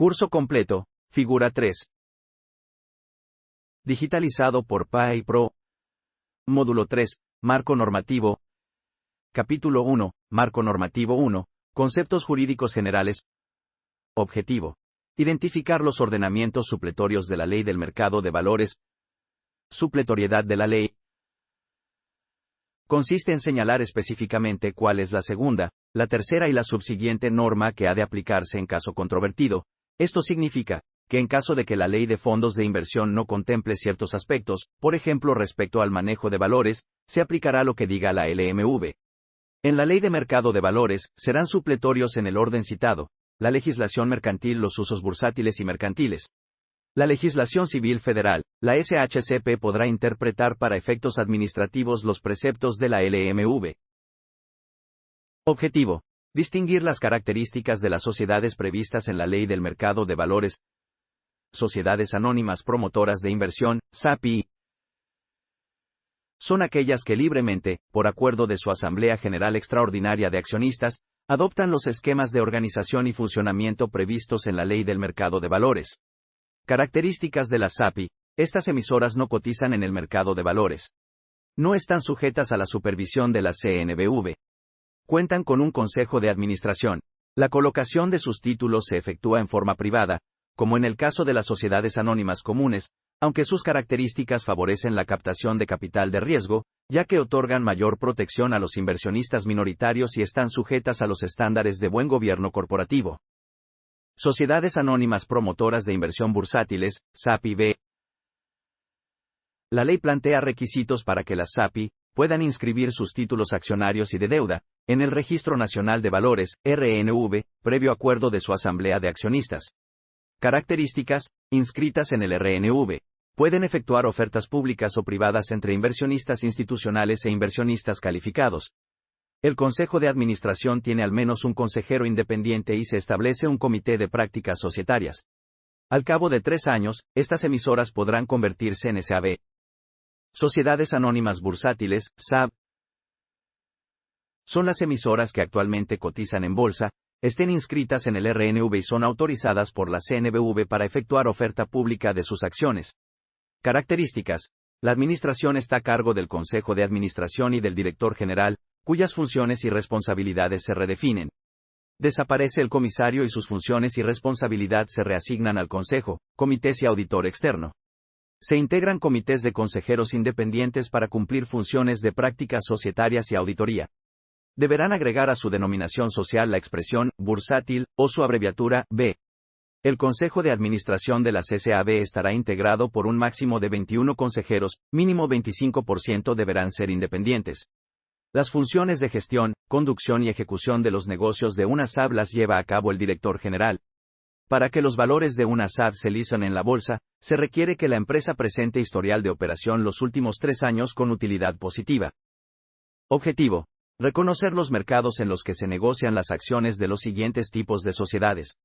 Curso completo, figura 3. Digitalizado por PAI Pro. Módulo 3, Marco normativo. Capítulo 1, Marco normativo 1, Conceptos jurídicos generales. Objetivo: identificar los ordenamientos supletorios de la Ley del Mercado de Valores. Supletoriedad de la ley. Consiste en señalar específicamente cuál es la segunda, la tercera y la subsiguiente norma que ha de aplicarse en caso controvertido. Esto significa que en caso de que la ley de fondos de inversión no contemple ciertos aspectos, por ejemplo respecto al manejo de valores, se aplicará lo que diga la LMV. En la Ley de Mercado de Valores, serán supletorios en el orden citado: la legislación mercantil, los usos bursátiles y mercantiles. La legislación civil federal, la SHCP, podrá interpretar para efectos administrativos los preceptos de la LMV. Objetivo: distinguir las características de las sociedades previstas en la Ley del Mercado de Valores. Sociedades anónimas promotoras de inversión, SAPI, son aquellas que libremente, por acuerdo de su Asamblea General Extraordinaria de Accionistas, adoptan los esquemas de organización y funcionamiento previstos en la Ley del Mercado de Valores. Características de las SAPI: estas emisoras no cotizan en el mercado de valores. No están sujetas a la supervisión de la CNBV. Cuentan con un consejo de administración. La colocación de sus títulos se efectúa en forma privada, como en el caso de las sociedades anónimas comunes, aunque sus características favorecen la captación de capital de riesgo, ya que otorgan mayor protección a los inversionistas minoritarios y están sujetas a los estándares de buen gobierno corporativo. Sociedades anónimas promotoras de inversión bursátiles, SAPI-B. La ley plantea requisitos para que las SAPI puedan inscribir sus títulos accionarios y de deuda en el Registro Nacional de Valores, RNV, previo acuerdo de su Asamblea de Accionistas. Características: inscritas en el RNV. Pueden efectuar ofertas públicas o privadas entre inversionistas institucionales e inversionistas calificados. El Consejo de Administración tiene al menos un consejero independiente y se establece un comité de prácticas societarias. Al cabo de 3 años, estas emisoras podrán convertirse en SAB. Sociedades anónimas bursátiles, SAB. Son las emisoras que actualmente cotizan en bolsa, estén inscritas en el RNV y son autorizadas por la CNBV para efectuar oferta pública de sus acciones. Características: la administración está a cargo del Consejo de Administración y del Director General, cuyas funciones y responsabilidades se redefinen. Desaparece el comisario y sus funciones y responsabilidad se reasignan al Consejo, comités y auditor externo. Se integran comités de consejeros independientes para cumplir funciones de prácticas societarias y auditoría. Deberán agregar a su denominación social la expresión bursátil o su abreviatura B. El Consejo de Administración de las SAB estará integrado por un máximo de 21 consejeros, mínimo 25% deberán ser independientes. Las funciones de gestión, conducción y ejecución de los negocios de una SAB las lleva a cabo el director general. Para que los valores de una SAB se listen en la bolsa, se requiere que la empresa presente historial de operación los últimos 3 años con utilidad positiva. Objetivo: reconocer los mercados en los que se negocian las acciones de los siguientes tipos de sociedades.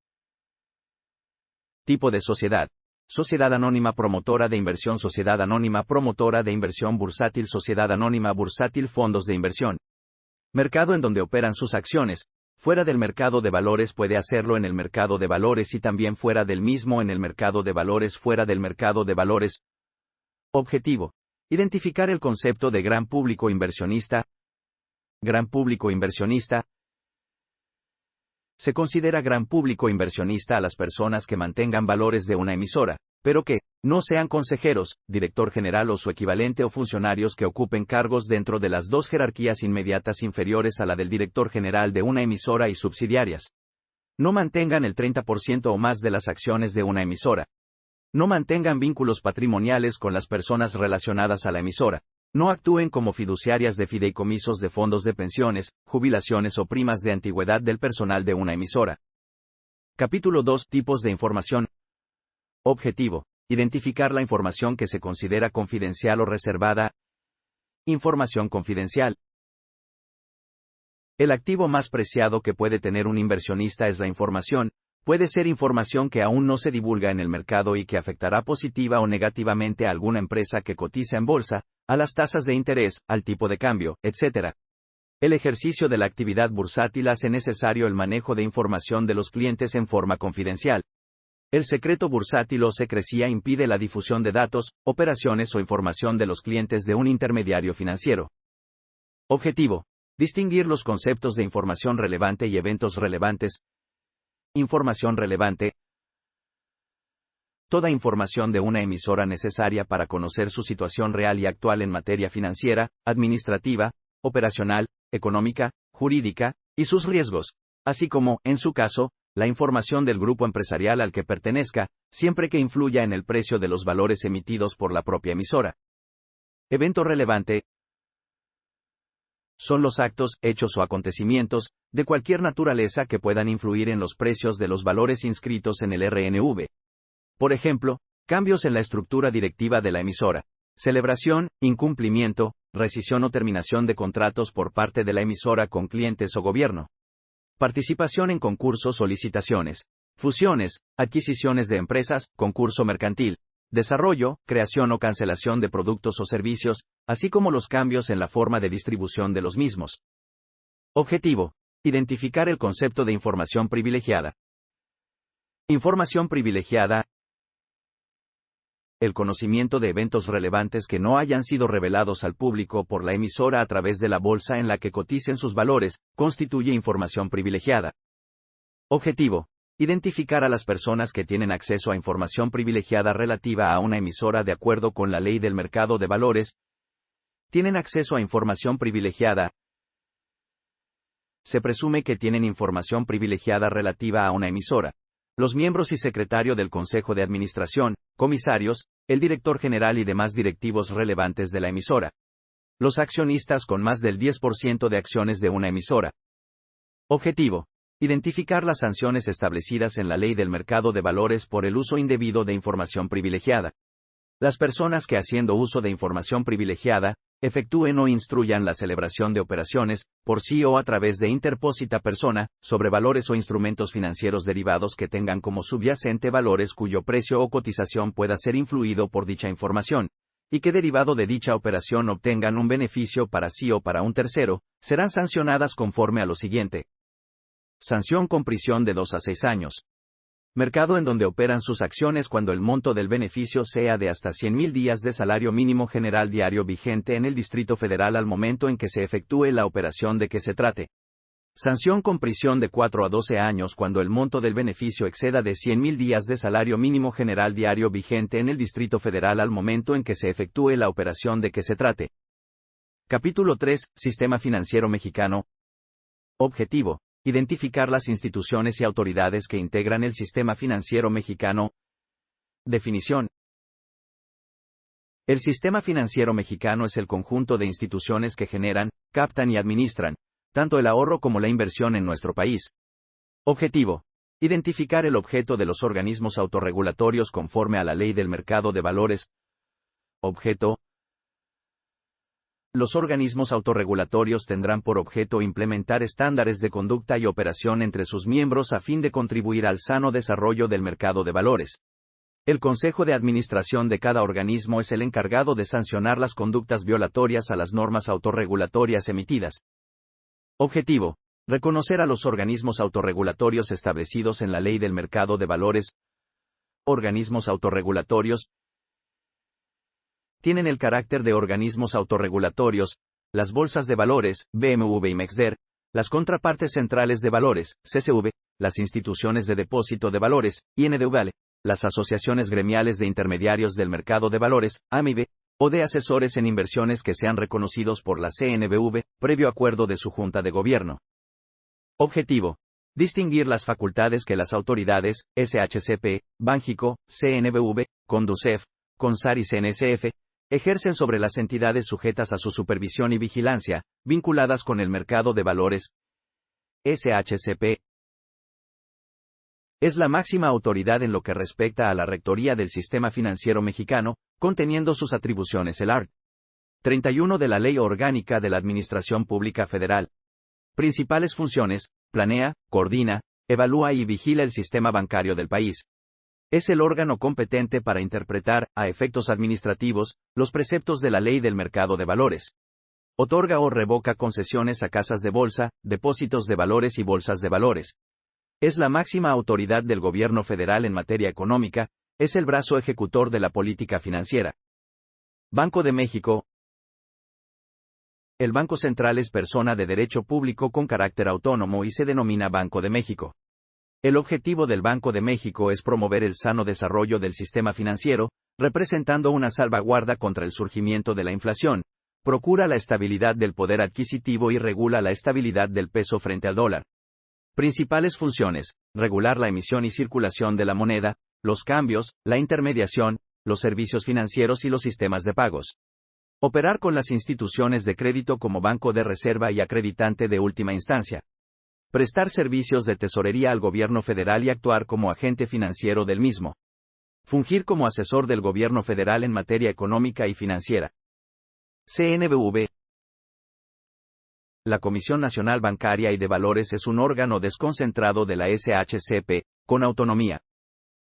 Tipo de sociedad: sociedad anónima promotora de inversión, sociedad anónima promotora de inversión bursátil, sociedad anónima bursátil, fondos de inversión. Mercado en donde operan sus acciones: fuera del mercado de valores, puede hacerlo en el mercado de valores y también fuera del mismo en el mercado de valores, fuera del mercado de valores. Objetivo: identificar el concepto de gran público inversionista. Gran público inversionista. Se considera gran público inversionista a las personas que mantengan valores de una emisora, pero que no sean consejeros, director general o su equivalente o funcionarios que ocupen cargos dentro de las 2 jerarquías inmediatas inferiores a la del director general de una emisora y subsidiarias. No mantengan el 30% o más de las acciones de una emisora. No mantengan vínculos patrimoniales con las personas relacionadas a la emisora. No actúen como fiduciarias de fideicomisos de fondos de pensiones, jubilaciones o primas de antigüedad del personal de una emisora. Capítulo 2. Tipos de información. Objetivo: identificar la información que se considera confidencial o reservada. Información confidencial. El activo más preciado que puede tener un inversionista es la información. Puede ser información que aún no se divulga en el mercado y que afectará positiva o negativamente a alguna empresa que cotiza en bolsa, a las tasas de interés, al tipo de cambio, etc. El ejercicio de la actividad bursátil hace necesario el manejo de información de los clientes en forma confidencial. El secreto bursátil o secrecía impide la difusión de datos, operaciones o información de los clientes de un intermediario financiero. Objetivo: distinguir los conceptos de información relevante y eventos relevantes. Información relevante: toda información de una emisora necesaria para conocer su situación real y actual en materia financiera, administrativa, operacional, económica, jurídica, y sus riesgos, así como, en su caso, la información del grupo empresarial al que pertenezca, siempre que influya en el precio de los valores emitidos por la propia emisora. Evento relevante: son los actos, hechos o acontecimientos, de cualquier naturaleza que puedan influir en los precios de los valores inscritos en el RNV. Por ejemplo, cambios en la estructura directiva de la emisora, celebración, incumplimiento, rescisión o terminación de contratos por parte de la emisora con clientes o gobierno. Participación en concursos o licitaciones, fusiones, adquisiciones de empresas, concurso mercantil, desarrollo, creación o cancelación de productos o servicios, así como los cambios en la forma de distribución de los mismos. Objetivo: identificar el concepto de información privilegiada. Información privilegiada: el conocimiento de eventos relevantes que no hayan sido revelados al público por la emisora a través de la bolsa en la que coticen sus valores, constituye información privilegiada. Objetivo: identificar a las personas que tienen acceso a información privilegiada relativa a una emisora de acuerdo con la Ley del Mercado de Valores. ¿Tienen acceso a información privilegiada? Se presume que tienen información privilegiada relativa a una emisora. Los miembros y secretario del Consejo de Administración, comisarios, el director general y demás directivos relevantes de la emisora. Los accionistas con más del 10% de acciones de una emisora. Objetivo: identificar las sanciones establecidas en la Ley del Mercado de Valores por el uso indebido de información privilegiada. Las personas que haciendo uso de información privilegiada, efectúen o instruyan la celebración de operaciones, por sí o a través de interpósita persona, sobre valores o instrumentos financieros derivados que tengan como subyacente valores cuyo precio o cotización pueda ser influido por dicha información, y que derivado de dicha operación obtengan un beneficio para sí o para un tercero, serán sancionadas conforme a lo siguiente. Sanción con prisión de 2 a 6 años. Mercado en donde operan sus acciones cuando el monto del beneficio sea de hasta 100.000 días de salario mínimo general diario vigente en el Distrito Federal al momento en que se efectúe la operación de que se trate. Sanción con prisión de 4 a 12 años cuando el monto del beneficio exceda de 100.000 días de salario mínimo general diario vigente en el Distrito Federal al momento en que se efectúe la operación de que se trate. Capítulo 3. Sistema Financiero Mexicano. Objetivo: identificar las instituciones y autoridades que integran el sistema financiero mexicano. Definición: el sistema financiero mexicano es el conjunto de instituciones que generan, captan y administran, tanto el ahorro como la inversión en nuestro país. Objetivo: identificar el objeto de los organismos autorregulatorios conforme a la Ley del Mercado de Valores. Objeto: los organismos autorregulatorios tendrán por objeto implementar estándares de conducta y operación entre sus miembros a fin de contribuir al sano desarrollo del mercado de valores. El Consejo de Administración de cada organismo es el encargado de sancionar las conductas violatorias a las normas autorregulatorias emitidas. Objetivo: reconocer a los organismos autorregulatorios establecidos en la Ley del Mercado de Valores. Organismos autorregulatorios tienen el carácter de organismos autorregulatorios, las bolsas de valores, BMV y MEXDER, las contrapartes centrales de valores, CCV, las instituciones de depósito de valores, INDV, las asociaciones gremiales de intermediarios del mercado de valores, AMIB, o de asesores en inversiones que sean reconocidos por la CNBV, previo acuerdo de su Junta de Gobierno. Objetivo: distinguir las facultades que las autoridades, SHCP, Banjico, CNBV, Conducef, CONSAR y CNSF, ejercen sobre las entidades sujetas a su supervisión y vigilancia, vinculadas con el mercado de valores. SHCP es la máxima autoridad en lo que respecta a la rectoría del sistema financiero mexicano, conteniendo sus atribuciones el art. 31 de la Ley Orgánica de la Administración Pública Federal. Principales funciones: planea, coordina, evalúa y vigila el sistema bancario del país. Es el órgano competente para interpretar, a efectos administrativos, los preceptos de la Ley del Mercado de Valores. Otorga o revoca concesiones a casas de bolsa, depósitos de valores y bolsas de valores. Es la máxima autoridad del gobierno federal en materia económica, es el brazo ejecutor de la política financiera. Banco de México. El Banco Central es persona de derecho público con carácter autónomo y se denomina Banco de México. El objetivo del Banco de México es promover el sano desarrollo del sistema financiero, representando una salvaguarda contra el surgimiento de la inflación, procura la estabilidad del poder adquisitivo y regula la estabilidad del peso frente al dólar. Principales funciones: regular la emisión y circulación de la moneda, los cambios, la intermediación, los servicios financieros y los sistemas de pagos. Operar con las instituciones de crédito como banco de reserva y acreditante de última instancia. Prestar servicios de tesorería al gobierno federal y actuar como agente financiero del mismo. Fungir como asesor del gobierno federal en materia económica y financiera. CNBV. La Comisión Nacional Bancaria y de Valores es un órgano desconcentrado de la SHCP, con autonomía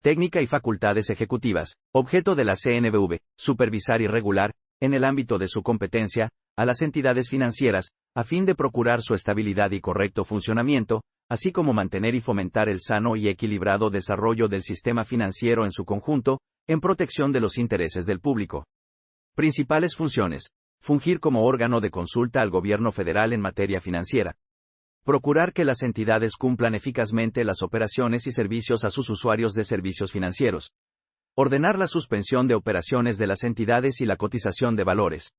técnica y facultades ejecutivas, objeto de la CNBV, supervisar y regular, en el ámbito de su competencia, a las entidades financieras, a fin de procurar su estabilidad y correcto funcionamiento, así como mantener y fomentar el sano y equilibrado desarrollo del sistema financiero en su conjunto, en protección de los intereses del público. Principales funciones: fungir como órgano de consulta al gobierno federal en materia financiera. Procurar que las entidades cumplan eficazmente las operaciones y servicios a sus usuarios de servicios financieros. Ordenar la suspensión de operaciones de las entidades y la cotización de valores.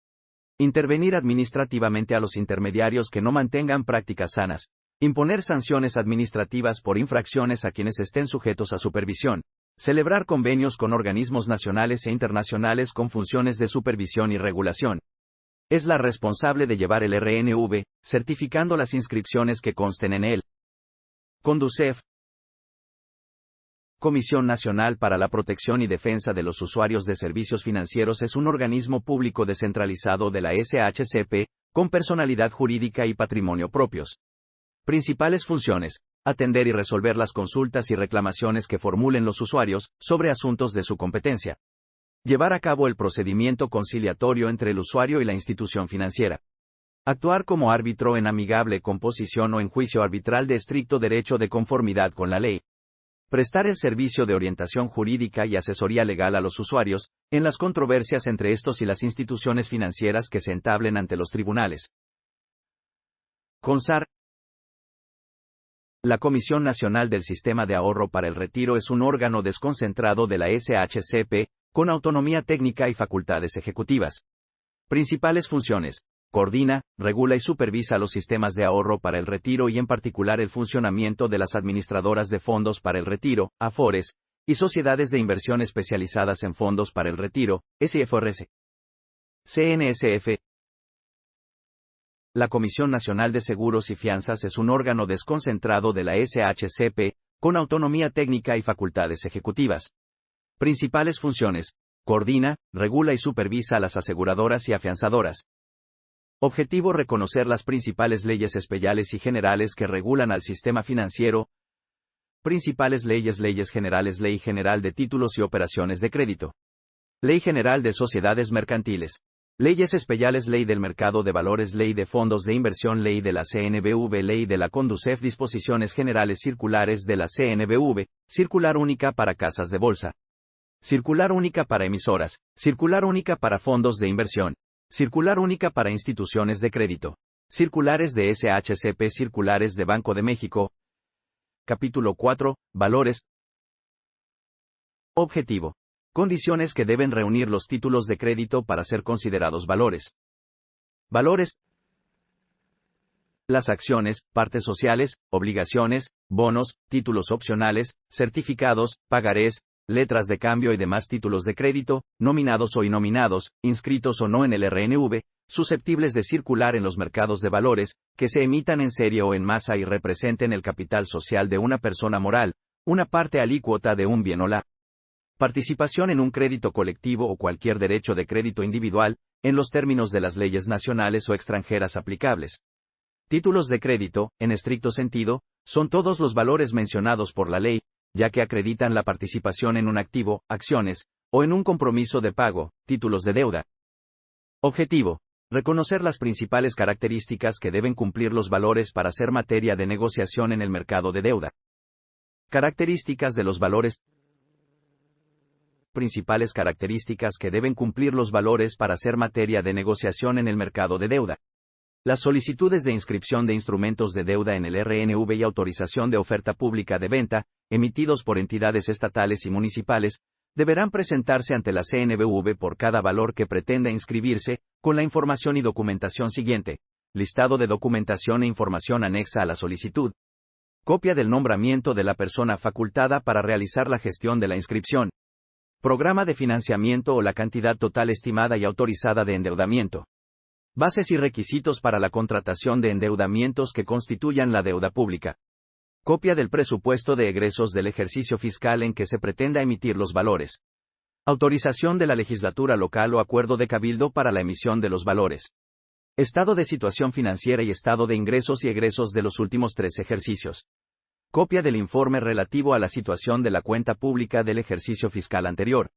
Intervenir administrativamente a los intermediarios que no mantengan prácticas sanas. Imponer sanciones administrativas por infracciones a quienes estén sujetos a supervisión. Celebrar convenios con organismos nacionales e internacionales con funciones de supervisión y regulación. Es la responsable de llevar el RNV, certificando las inscripciones que consten en él. Conducef. Comisión Nacional para la Protección y Defensa de los Usuarios de Servicios Financieros es un organismo público descentralizado de la SHCP, con personalidad jurídica y patrimonio propios. Principales funciones: atender y resolver las consultas y reclamaciones que formulen los usuarios, sobre asuntos de su competencia. Llevar a cabo el procedimiento conciliatorio entre el usuario y la institución financiera. Actuar como árbitro en amigable composición o en juicio arbitral de estricto derecho de conformidad con la ley. Prestar el servicio de orientación jurídica y asesoría legal a los usuarios, en las controversias entre estos y las instituciones financieras que se entablen ante los tribunales. CONSAR. La Comisión Nacional del Sistema de Ahorro para el Retiro es un órgano desconcentrado de la SHCP, con autonomía técnica y facultades ejecutivas. Principales funciones: coordina, regula y supervisa los sistemas de ahorro para el retiro y en particular el funcionamiento de las administradoras de fondos para el retiro, AFORES, y sociedades de inversión especializadas en fondos para el retiro, SFRs. CNSF. La Comisión Nacional de Seguros y Fianzas es un órgano desconcentrado de la SHCP, con autonomía técnica y facultades ejecutivas. Principales funciones: coordina, regula y supervisa a las aseguradoras y afianzadoras. Objetivo: reconocer las principales leyes especiales y generales que regulan al sistema financiero. Principales leyes: leyes generales, Ley General de Títulos y Operaciones de Crédito. Ley General de Sociedades Mercantiles. Leyes especiales: Ley del Mercado de Valores, Ley de Fondos de Inversión, Ley de la CNBV, Ley de la Conducef, Disposiciones Generales Circulares de la CNBV, Circular Única para Casas de Bolsa. Circular Única para Emisoras, Circular Única para Fondos de Inversión, Circular Única para Instituciones de Crédito, Circulares de SHCP, Circulares de Banco de México. Capítulo 4. Valores. Objetivo: condiciones que deben reunir los títulos de crédito para ser considerados valores. Valores: las acciones, partes sociales, obligaciones, bonos, títulos opcionales, certificados, pagarés, letras de cambio y demás títulos de crédito, nominados o innominados, inscritos o no en el RNV, susceptibles de circular en los mercados de valores, que se emitan en serie o en masa y representen el capital social de una persona moral, una parte alícuota de un bien o la participación en un crédito colectivo o cualquier derecho de crédito individual, en los términos de las leyes nacionales o extranjeras aplicables. Títulos de crédito, en estricto sentido, son todos los valores mencionados por la ley, ya que acreditan la participación en un activo, acciones, o en un compromiso de pago, títulos de deuda. Objetivo: reconocer las principales características que deben cumplir los valores para ser materia de negociación en el mercado de deuda. Características de los valores. Principales características que deben cumplir los valores para ser materia de negociación en el mercado de deuda. Las solicitudes de inscripción de instrumentos de deuda en el RNV y autorización de oferta pública de venta, emitidos por entidades estatales y municipales, deberán presentarse ante la CNBV por cada valor que pretenda inscribirse, con la información y documentación siguiente: listado de documentación e información anexa a la solicitud, copia del nombramiento de la persona facultada para realizar la gestión de la inscripción, programa de financiamiento o la cantidad total estimada y autorizada de endeudamiento, bases y requisitos para la contratación de endeudamientos que constituyan la deuda pública, copia del presupuesto de egresos del ejercicio fiscal en que se pretenda emitir los valores, autorización de la legislatura local o acuerdo de cabildo para la emisión de los valores, estado de situación financiera y estado de ingresos y egresos de los últimos 3 ejercicios, copia del informe relativo a la situación de la cuenta pública del ejercicio fiscal anterior,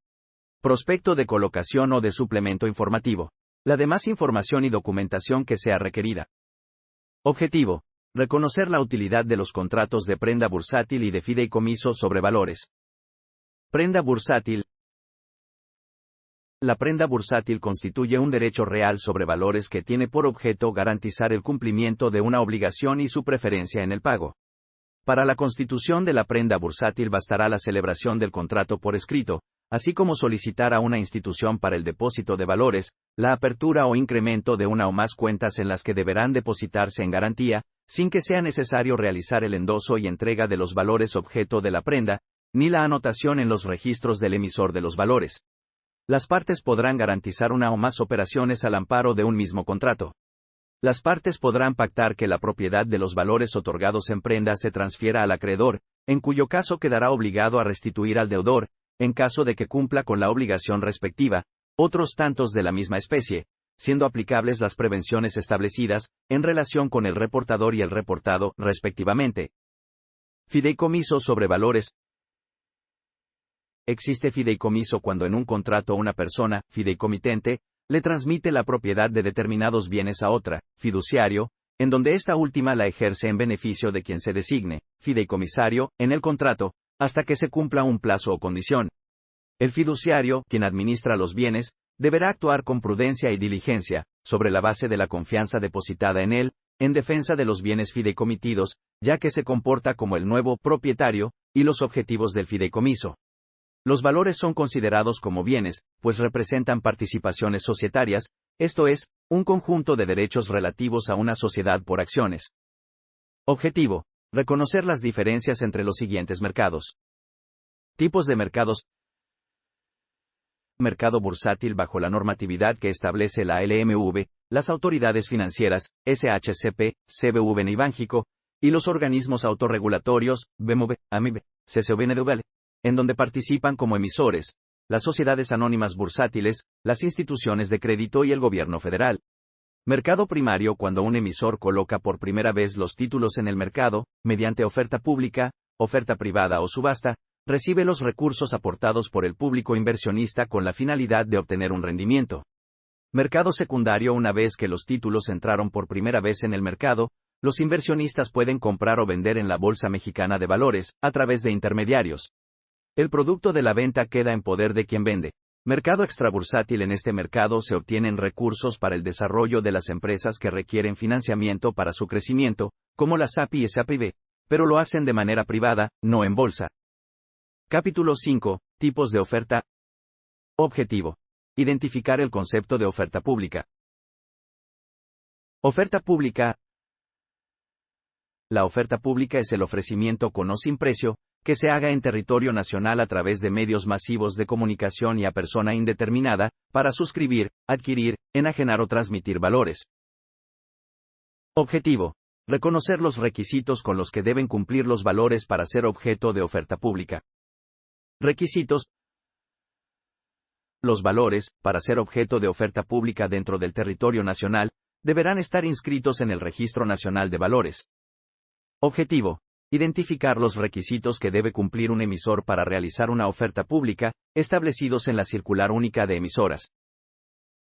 prospecto de colocación o de suplemento informativo, la demás información y documentación que sea requerida. Objetivo: reconocer la utilidad de los contratos de prenda bursátil y de fideicomiso sobre valores. Prenda bursátil. La prenda bursátil constituye un derecho real sobre valores que tiene por objeto garantizar el cumplimiento de una obligación y su preferencia en el pago. Para la constitución de la prenda bursátil bastará la celebración del contrato por escrito, así como solicitar a una institución para el depósito de valores, la apertura o incremento de una o más cuentas en las que deberán depositarse en garantía, sin que sea necesario realizar el endoso y entrega de los valores objeto de la prenda, ni la anotación en los registros del emisor de los valores. Las partes podrán garantizar una o más operaciones al amparo de un mismo contrato. Las partes podrán pactar que la propiedad de los valores otorgados en prenda se transfiera al acreedor, en cuyo caso quedará obligado a restituir al deudor, en caso de que cumpla con la obligación respectiva, otros tantos de la misma especie, siendo aplicables las prevenciones establecidas, en relación con el reportador y el reportado, respectivamente. Fideicomiso sobre valores. Existe fideicomiso cuando en un contrato una persona, fideicomitente, le transmite la propiedad de determinados bienes a otra, fiduciario, en donde esta última la ejerce en beneficio de quien se designe, fideicomisario, en el contrato, hasta que se cumpla un plazo o condición. El fiduciario, quien administra los bienes, deberá actuar con prudencia y diligencia, sobre la base de la confianza depositada en él, en defensa de los bienes fideicomitidos, ya que se comporta como el nuevo propietario, y los objetivos del fideicomiso. Los valores son considerados como bienes, pues representan participaciones societarias, esto es, un conjunto de derechos relativos a una sociedad por acciones. Objetivo: reconocer las diferencias entre los siguientes mercados. Tipos de mercados. Mercado bursátil bajo la normatividad que establece la LMV, las autoridades financieras, SHCP, CBV y Bánjico, y los organismos autorregulatorios, BMV, AMIB, CCOBNDV, en donde participan como emisores, las sociedades anónimas bursátiles, las instituciones de crédito y el gobierno federal. Mercado primario cuando un emisor coloca por primera vez los títulos en el mercado, mediante oferta pública, oferta privada o subasta, recibe los recursos aportados por el público inversionista con la finalidad de obtener un rendimiento. Mercado secundario una vez que los títulos entraron por primera vez en el mercado, los inversionistas pueden comprar o vender en la Bolsa Mexicana de Valores, a través de intermediarios. El producto de la venta queda en poder de quien vende. Mercado extrabursátil. En este mercado se obtienen recursos para el desarrollo de las empresas que requieren financiamiento para su crecimiento, como la SAPI y SAPIB, pero lo hacen de manera privada, no en bolsa. Capítulo 5. Tipos de oferta. Objetivo: identificar el concepto de oferta pública. Oferta pública. La oferta pública es el ofrecimiento con o sin precio, que se haga en territorio nacional a través de medios masivos de comunicación y a persona indeterminada, para suscribir, adquirir, enajenar o transmitir valores. Objetivo: reconocer los requisitos con los que deben cumplir los valores para ser objeto de oferta pública. Requisitos. Los valores, para ser objeto de oferta pública dentro del territorio nacional, deberán estar inscritos en el Registro Nacional de Valores. Objetivo: identificar los requisitos que debe cumplir un emisor para realizar una oferta pública, establecidos en la Circular Única de Emisoras.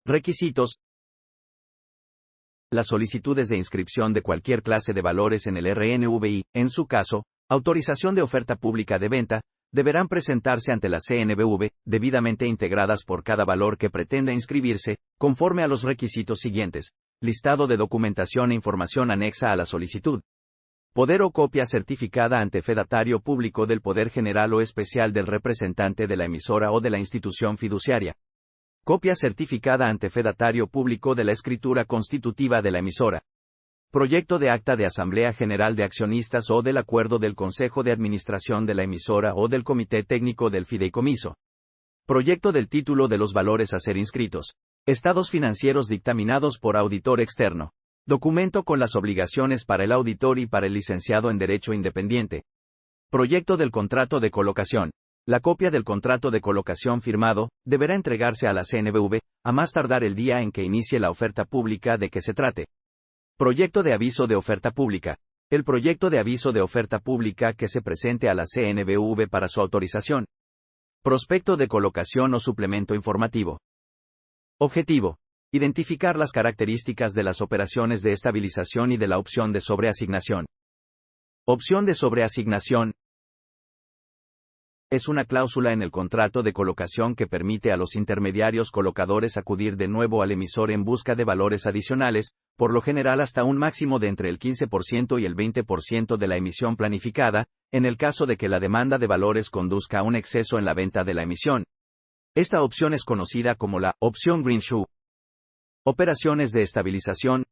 Requisitos. Las solicitudes de inscripción de cualquier clase de valores en el RNVI, en su caso, Autorización de oferta pública de venta, deberán presentarse ante la CNBV, debidamente integradas por cada valor que pretenda inscribirse, conforme a los requisitos siguientes. Listado de documentación e información anexa a la solicitud. Poder o copia certificada ante fedatario público del Poder General o especial del representante de la emisora o de la institución fiduciaria. Copia certificada ante fedatario público de la escritura constitutiva de la emisora. Proyecto de acta de Asamblea General de Accionistas o del acuerdo del Consejo de Administración de la emisora o del Comité Técnico del Fideicomiso. Proyecto del título de los valores a ser inscritos. Estados financieros dictaminados por auditor externo. Documento con las obligaciones para el auditor y para el licenciado en Derecho Independiente. Proyecto del contrato de colocación. La copia del contrato de colocación firmado deberá entregarse a la CNBV, a más tardar el día en que inicie la oferta pública de que se trate. Proyecto de aviso de oferta pública. El proyecto de aviso de oferta pública que se presente a la CNBV para su autorización. Prospecto de colocación o suplemento informativo. Objetivo. Identificar las características de las operaciones de estabilización y de la opción de sobreasignación. Opción de sobreasignación. Es una cláusula en el contrato de colocación que permite a los intermediarios colocadores acudir de nuevo al emisor en busca de valores adicionales, por lo general hasta un máximo de entre el 15% y el 20% de la emisión planificada, en el caso de que la demanda de valores conduzca a un exceso en la venta de la emisión. Esta opción es conocida como la opción Greenshoe. Operaciones de estabilización.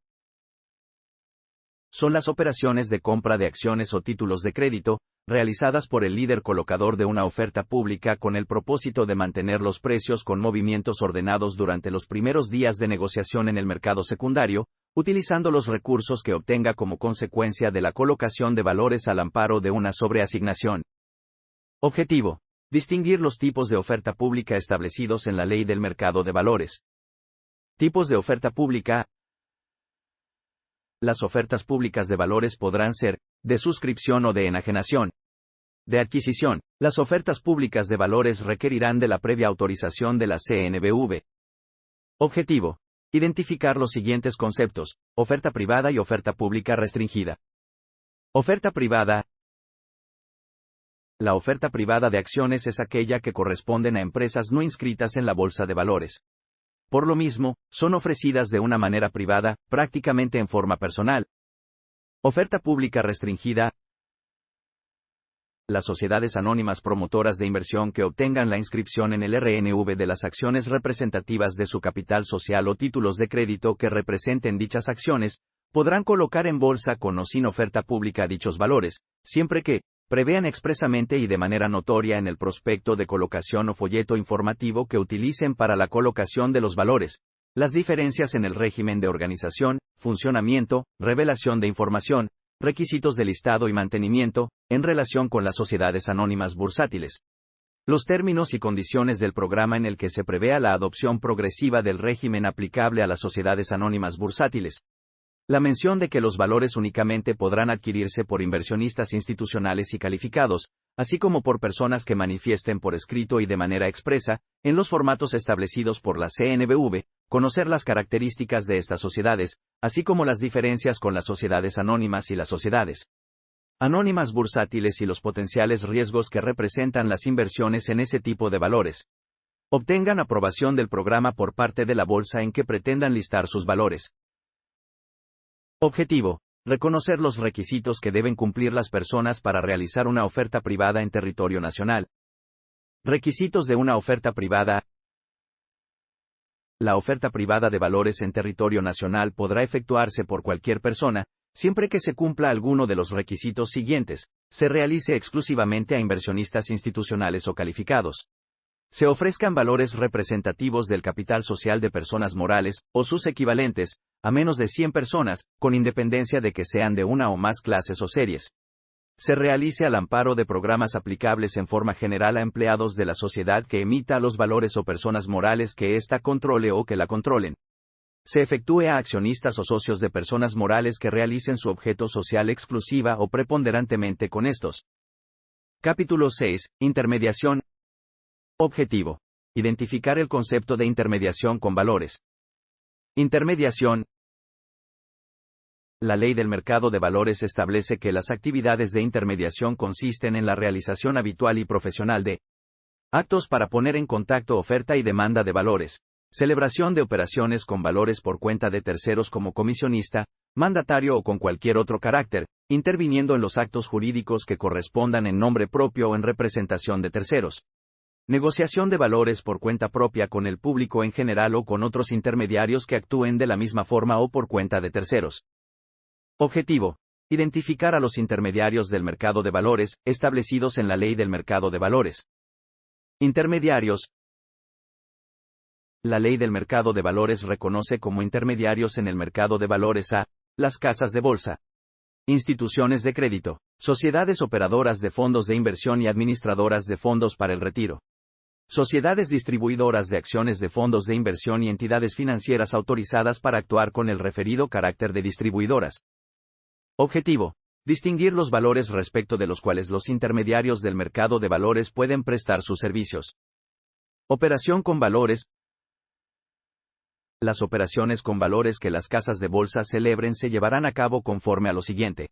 Son las operaciones de compra de acciones o títulos de crédito, realizadas por el líder colocador de una oferta pública con el propósito de mantener los precios con movimientos ordenados durante los primeros días de negociación en el mercado secundario, utilizando los recursos que obtenga como consecuencia de la colocación de valores al amparo de una sobreasignación. Objetivo. Distinguir los tipos de oferta pública establecidos en la Ley del Mercado de Valores. Tipos de oferta pública. Las ofertas públicas de valores podrán ser de suscripción o de enajenación. De adquisición. Las ofertas públicas de valores requerirán de la previa autorización de la CNBV. Objetivo. Identificar los siguientes conceptos: oferta privada y oferta pública restringida. Oferta privada. La oferta privada de acciones es aquella que corresponden a empresas no inscritas en la bolsa de valores. Por lo mismo, son ofrecidas de una manera privada, prácticamente en forma personal. Oferta pública restringida. Las sociedades anónimas promotoras de inversión que obtengan la inscripción en el RNV de las acciones representativas de su capital social o títulos de crédito que representen dichas acciones, podrán colocar en bolsa con o sin oferta pública dichos valores, siempre que prevean expresamente y de manera notoria en el prospecto de colocación o folleto informativo que utilicen para la colocación de los valores, las diferencias en el régimen de organización, funcionamiento, revelación de información, requisitos de listado y mantenimiento, en relación con las sociedades anónimas bursátiles. Los términos y condiciones del programa en el que se prevea la adopción progresiva del régimen aplicable a las sociedades anónimas bursátiles. La mención de que los valores únicamente podrán adquirirse por inversionistas institucionales y calificados, así como por personas que manifiesten por escrito y de manera expresa, en los formatos establecidos por la CNBV, conocer las características de estas sociedades, así como las diferencias con las sociedades anónimas y las sociedades anónimas bursátiles y los potenciales riesgos que representan las inversiones en ese tipo de valores. Obtengan aprobación del programa por parte de la bolsa en que pretendan listar sus valores. Objetivo. Reconocer los requisitos que deben cumplir las personas para realizar una oferta privada en territorio nacional. Requisitos de una oferta privada. La oferta privada de valores en territorio nacional podrá efectuarse por cualquier persona, siempre que se cumpla alguno de los requisitos siguientes, se realice exclusivamente a inversionistas institucionales o calificados. Se ofrezcan valores representativos del capital social de personas morales, o sus equivalentes, a menos de 100 personas, con independencia de que sean de una o más clases o series. Se realice al amparo de programas aplicables en forma general a empleados de la sociedad que emita los valores o personas morales que ésta controle o que la controlen. Se efectúe a accionistas o socios de personas morales que realicen su objeto social exclusiva o preponderantemente con estos. Capítulo 6. Intermediación. Objetivo. Identificar el concepto de intermediación con valores. Intermediación. La ley del mercado de valores establece que las actividades de intermediación consisten en la realización habitual y profesional de actos para poner en contacto oferta y demanda de valores, celebración de operaciones con valores por cuenta de terceros como comisionista, mandatario o con cualquier otro carácter, interviniendo en los actos jurídicos que correspondan en nombre propio o en representación de terceros. Negociación de valores por cuenta propia con el público en general o con otros intermediarios que actúen de la misma forma o por cuenta de terceros. Objetivo: identificar a los intermediarios del mercado de valores, establecidos en la Ley del Mercado de Valores. Intermediarios. La Ley del Mercado de Valores reconoce como intermediarios en el mercado de valores a las casas de bolsa, instituciones de crédito, sociedades operadoras de fondos de inversión y administradoras de fondos para el retiro, sociedades distribuidoras de acciones de fondos de inversión y entidades financieras autorizadas para actuar con el referido carácter de distribuidoras. Objetivo: distinguir los valores respecto de los cuales los intermediarios del mercado de valores pueden prestar sus servicios. Operación con valores. Las operaciones con valores que las casas de bolsa celebren se llevarán a cabo conforme a lo siguiente.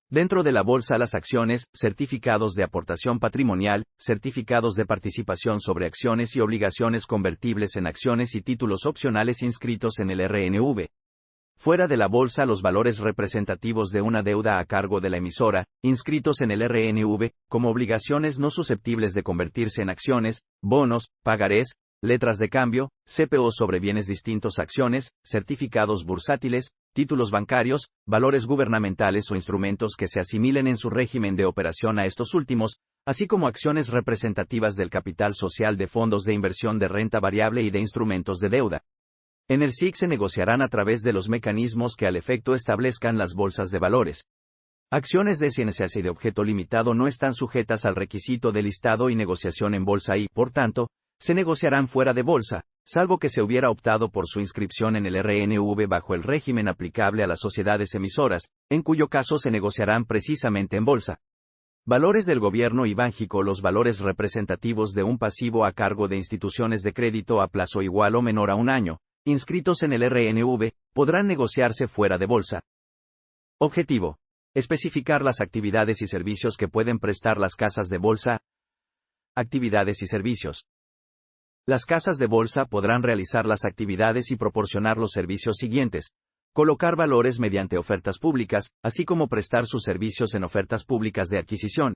Dentro de la bolsa, las acciones, certificados de aportación patrimonial, certificados de participación sobre acciones y obligaciones convertibles en acciones y títulos opcionales inscritos en el RNV. Fuera de la bolsa, los valores representativos de una deuda a cargo de la emisora, inscritos en el RNV, como obligaciones no susceptibles de convertirse en acciones, bonos, pagarés, letras de cambio, CPO sobre bienes distintos, acciones, certificados bursátiles, títulos bancarios, valores gubernamentales o instrumentos que se asimilen en su régimen de operación a estos últimos, así como acciones representativas del capital social de fondos de inversión de renta variable y de instrumentos de deuda. En el SIC se negociarán a través de los mecanismos que al efecto establezcan las bolsas de valores. Acciones de CNSAS y de objeto limitado no están sujetas al requisito de listado y negociación en bolsa y, por tanto, se negociarán fuera de bolsa, salvo que se hubiera optado por su inscripción en el RNV bajo el régimen aplicable a las sociedades emisoras, en cuyo caso se negociarán precisamente en bolsa. Valores del gobierno y Banjico. Los valores representativos de un pasivo a cargo de instituciones de crédito a plazo igual o menor a un año, inscritos en el RNV, podrán negociarse fuera de bolsa. Objetivo: especificar las actividades y servicios que pueden prestar las casas de bolsa. Actividades y servicios. Las casas de bolsa podrán realizar las actividades y proporcionar los servicios siguientes: colocar valores mediante ofertas públicas, así como prestar sus servicios en ofertas públicas de adquisición.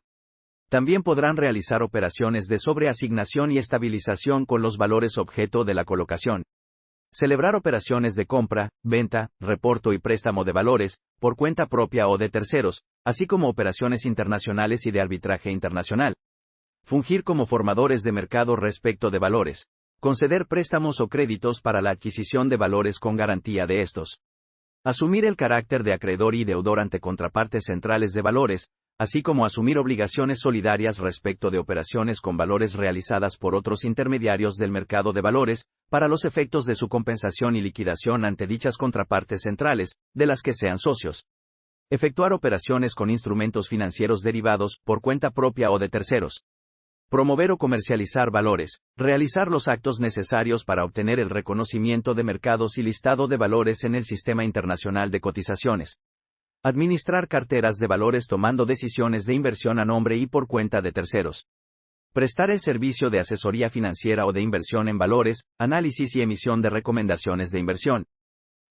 También podrán realizar operaciones de sobreasignación y estabilización con los valores objeto de la colocación. Celebrar operaciones de compra, venta, reporto y préstamo de valores, por cuenta propia o de terceros, así como operaciones internacionales y de arbitraje internacional. Fungir como formadores de mercado respecto de valores. Conceder préstamos o créditos para la adquisición de valores con garantía de estos. Asumir el carácter de acreedor y deudor ante contrapartes centrales de valores, así como asumir obligaciones solidarias respecto de operaciones con valores realizadas por otros intermediarios del mercado de valores, para los efectos de su compensación y liquidación ante dichas contrapartes centrales, de las que sean socios. Efectuar operaciones con instrumentos financieros derivados, por cuenta propia o de terceros. Promover o comercializar valores, realizar los actos necesarios para obtener el reconocimiento de mercados y listado de valores en el Sistema Internacional de Cotizaciones. Administrar carteras de valores tomando decisiones de inversión a nombre y por cuenta de terceros. Prestar el servicio de asesoría financiera o de inversión en valores, análisis y emisión de recomendaciones de inversión.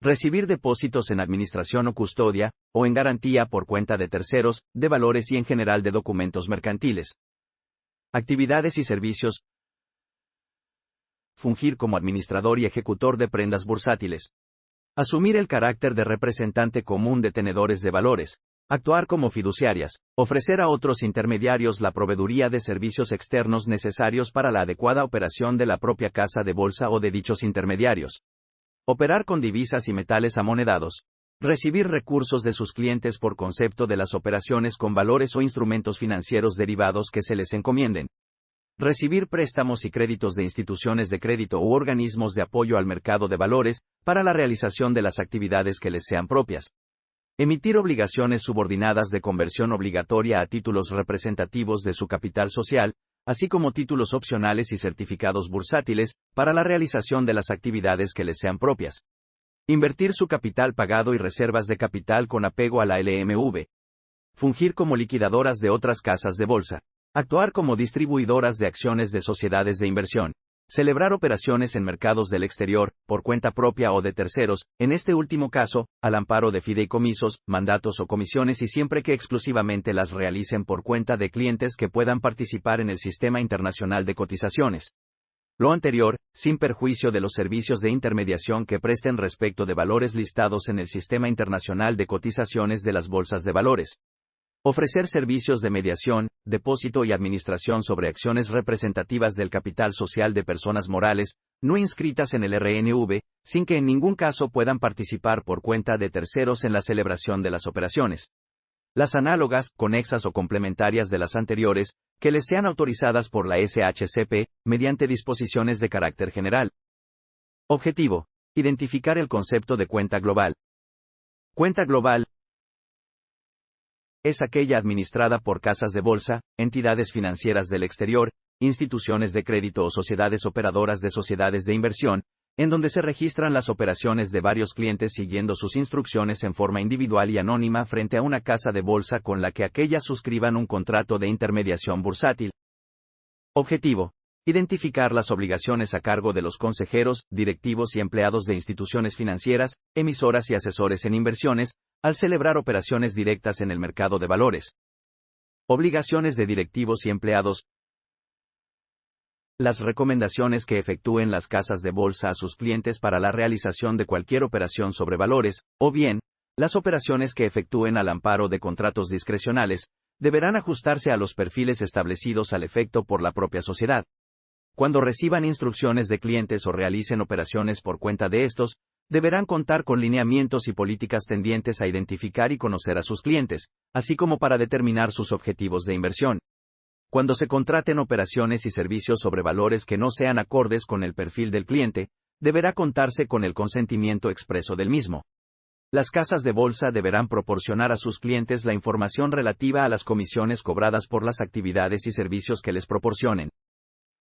Recibir depósitos en administración o custodia, o en garantía por cuenta de terceros, de valores y en general de documentos mercantiles. Actividades y servicios. Fungir como administrador y ejecutor de prendas bursátiles. Asumir el carácter de representante común de tenedores de valores. Actuar como fiduciarias. Ofrecer a otros intermediarios la proveeduría de servicios externos necesarios para la adecuada operación de la propia casa de bolsa o de dichos intermediarios. Operar con divisas y metales amonedados. Recibir recursos de sus clientes por concepto de las operaciones con valores o instrumentos financieros derivados que se les encomienden. Recibir préstamos y créditos de instituciones de crédito u organismos de apoyo al mercado de valores, para la realización de las actividades que les sean propias. Emitir obligaciones subordinadas de conversión obligatoria a títulos representativos de su capital social, así como títulos opcionales y certificados bursátiles, para la realización de las actividades que les sean propias. Invertir su capital pagado y reservas de capital con apego a la LMV. Fungir como liquidadoras de otras casas de bolsa. Actuar como distribuidoras de acciones de sociedades de inversión. Celebrar operaciones en mercados del exterior, por cuenta propia o de terceros, en este último caso, al amparo de fideicomisos, mandatos o comisiones y siempre que exclusivamente las realicen por cuenta de clientes que puedan participar en el sistema internacional de cotizaciones. Lo anterior, sin perjuicio de los servicios de intermediación que presten respecto de valores listados en el sistema internacional de cotizaciones de las bolsas de valores. Ofrecer servicios de mediación, depósito y administración sobre acciones representativas del capital social de personas morales, no inscritas en el RNV, sin que en ningún caso puedan participar por cuenta de terceros en la celebración de las operaciones. Las análogas, conexas o complementarias de las anteriores, que les sean autorizadas por la SHCP, mediante disposiciones de carácter general. Objetivo: identificar el concepto de cuenta global. Cuenta global es aquella administrada por casas de bolsa, entidades financieras del exterior, instituciones de crédito o sociedades operadoras de sociedades de inversión, en donde se registran las operaciones de varios clientes siguiendo sus instrucciones en forma individual y anónima frente a una casa de bolsa con la que aquellas suscriban un contrato de intermediación bursátil. Objetivo: identificar las obligaciones a cargo de los consejeros, directivos y empleados de instituciones financieras, emisoras y asesores en inversiones, al celebrar operaciones directas en el mercado de valores. Obligaciones de directivos y empleados. Las recomendaciones que efectúen las casas de bolsa a sus clientes para la realización de cualquier operación sobre valores, o bien, las operaciones que efectúen al amparo de contratos discrecionales, deberán ajustarse a los perfiles establecidos al efecto por la propia sociedad. Cuando reciban instrucciones de clientes o realicen operaciones por cuenta de estos, deberán contar con lineamientos y políticas tendientes a identificar y conocer a sus clientes, así como para determinar sus objetivos de inversión. Cuando se contraten operaciones y servicios sobre valores que no sean acordes con el perfil del cliente, deberá contarse con el consentimiento expreso del mismo. Las casas de bolsa deberán proporcionar a sus clientes la información relativa a las comisiones cobradas por las actividades y servicios que les proporcionen.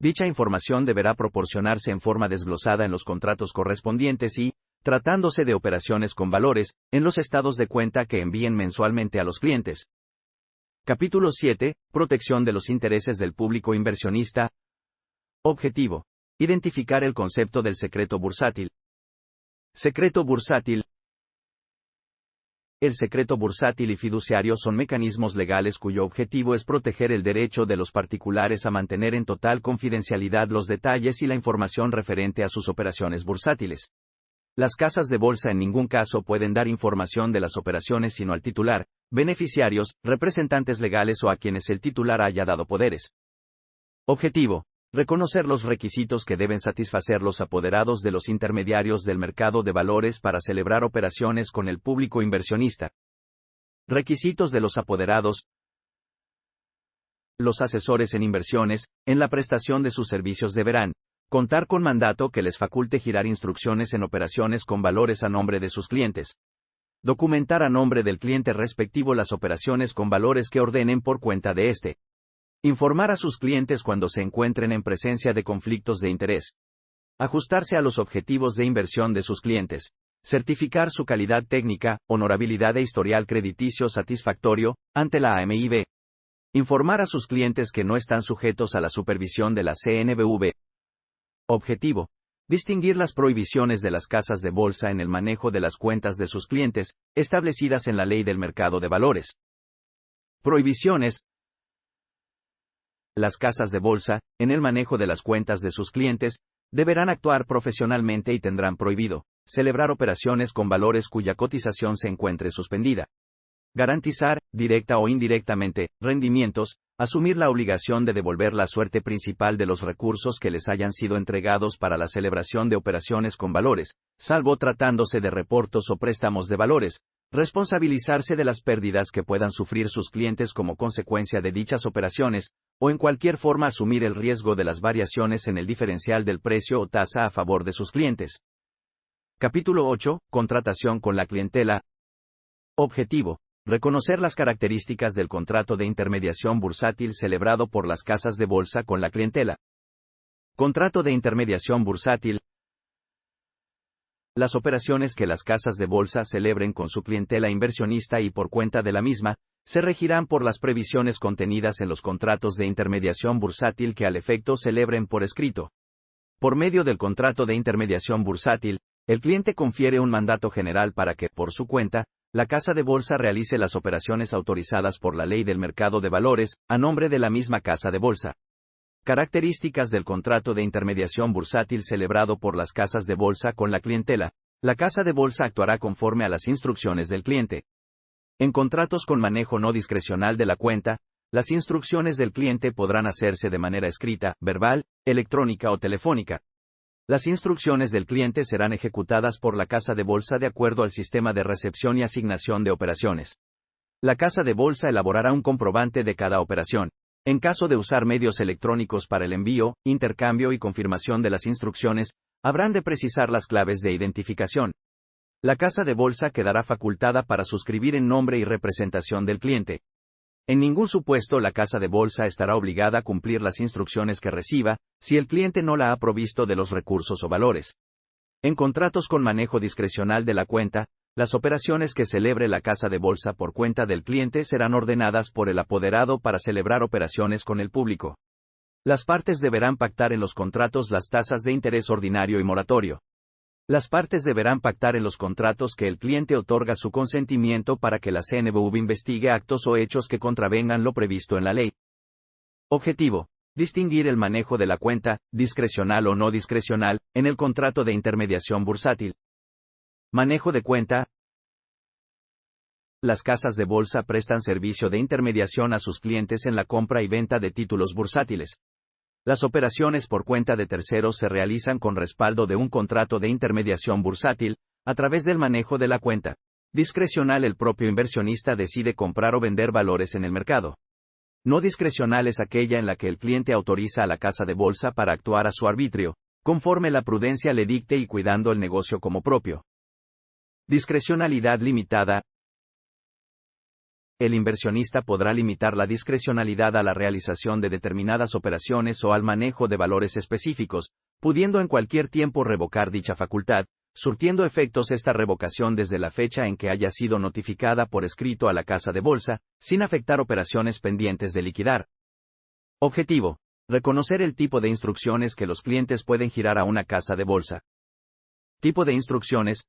Dicha información deberá proporcionarse en forma desglosada en los contratos correspondientes y, tratándose de operaciones con valores, en los estados de cuenta que envíen mensualmente a los clientes. Capítulo 7. Protección de los intereses del público inversionista. Objetivo: identificar el concepto del secreto bursátil. Secreto bursátil. El secreto bursátil y fiduciario son mecanismos legales cuyo objetivo es proteger el derecho de los particulares a mantener en total confidencialidad los detalles y la información referente a sus operaciones bursátiles. Las casas de bolsa en ningún caso pueden dar información de las operaciones sino al titular, beneficiarios, representantes legales o a quienes el titular haya dado poderes. Objetivo: reconocer los requisitos que deben satisfacer los apoderados de los intermediarios del mercado de valores para celebrar operaciones con el público inversionista. Requisitos de los apoderados. Los asesores en inversiones, en la prestación de sus servicios deberán contar con mandato que les faculte girar instrucciones en operaciones con valores a nombre de sus clientes. Documentar a nombre del cliente respectivo las operaciones con valores que ordenen por cuenta de éste. Informar a sus clientes cuando se encuentren en presencia de conflictos de interés. Ajustarse a los objetivos de inversión de sus clientes. Certificar su calidad técnica, honorabilidad e historial crediticio satisfactorio, ante la AMIB. Informar a sus clientes que no están sujetos a la supervisión de la CNBV. Objetivo: distinguir las prohibiciones de las casas de bolsa en el manejo de las cuentas de sus clientes, establecidas en la Ley del Mercado de Valores. Prohibiciones. Las casas de bolsa, en el manejo de las cuentas de sus clientes, deberán actuar profesionalmente y tendrán prohibido celebrar operaciones con valores cuya cotización se encuentre suspendida. Garantizar, directa o indirectamente, rendimientos, asumir la obligación de devolver la suerte principal de los recursos que les hayan sido entregados para la celebración de operaciones con valores, salvo tratándose de reportos o préstamos de valores, responsabilizarse de las pérdidas que puedan sufrir sus clientes como consecuencia de dichas operaciones, o en cualquier forma asumir el riesgo de las variaciones en el diferencial del precio o tasa a favor de sus clientes. Capítulo 8. Contratación con la clientela. Objetivo: reconocer las características del contrato de intermediación bursátil celebrado por las casas de bolsa con la clientela. Contrato de intermediación bursátil. Las operaciones que las casas de bolsa celebren con su clientela inversionista y por cuenta de la misma, se regirán por las previsiones contenidas en los contratos de intermediación bursátil que al efecto celebren por escrito. Por medio del contrato de intermediación bursátil, el cliente confiere un mandato general para que, por su cuenta, la casa de bolsa realice las operaciones autorizadas por la Ley del Mercado de Valores, a nombre de la misma casa de bolsa. Características del contrato de intermediación bursátil celebrado por las casas de bolsa con la clientela. La casa de bolsa actuará conforme a las instrucciones del cliente. En contratos con manejo no discrecional de la cuenta, las instrucciones del cliente podrán hacerse de manera escrita, verbal, electrónica o telefónica. Las instrucciones del cliente serán ejecutadas por la casa de bolsa de acuerdo al sistema de recepción y asignación de operaciones. La casa de bolsa elaborará un comprobante de cada operación. En caso de usar medios electrónicos para el envío, intercambio y confirmación de las instrucciones, habrán de precisar las claves de identificación. La casa de bolsa quedará facultada para suscribir en nombre y representación del cliente. En ningún supuesto la casa de bolsa estará obligada a cumplir las instrucciones que reciba, si el cliente no la ha provisto de los recursos o valores. En contratos con manejo discrecional de la cuenta, las operaciones que celebre la casa de bolsa por cuenta del cliente serán ordenadas por el apoderado para celebrar operaciones con el público. Las partes deberán pactar en los contratos las tasas de interés ordinario y moratorio. Las partes deberán pactar en los contratos que el cliente otorga su consentimiento para que la CNBV investigue actos o hechos que contravengan lo previsto en la ley. Objetivo: distinguir el manejo de la cuenta, discrecional o no discrecional, en el contrato de intermediación bursátil. Manejo de cuenta. Las casas de bolsa prestan servicio de intermediación a sus clientes en la compra y venta de títulos bursátiles. Las operaciones por cuenta de terceros se realizan con respaldo de un contrato de intermediación bursátil, a través del manejo de la cuenta. Discrecional: el propio inversionista decide comprar o vender valores en el mercado. No discrecional es aquella en la que el cliente autoriza a la casa de bolsa para actuar a su arbitrio, conforme la prudencia le dicte y cuidando el negocio como propio. Discrecionalidad limitada. El inversionista podrá limitar la discrecionalidad a la realización de determinadas operaciones o al manejo de valores específicos, pudiendo en cualquier tiempo revocar dicha facultad, surtiendo efectos esta revocación desde la fecha en que haya sido notificada por escrito a la casa de bolsa, sin afectar operaciones pendientes de liquidar. Objetivo: reconocer el tipo de instrucciones que los clientes pueden girar a una casa de bolsa. Tipo de instrucciones.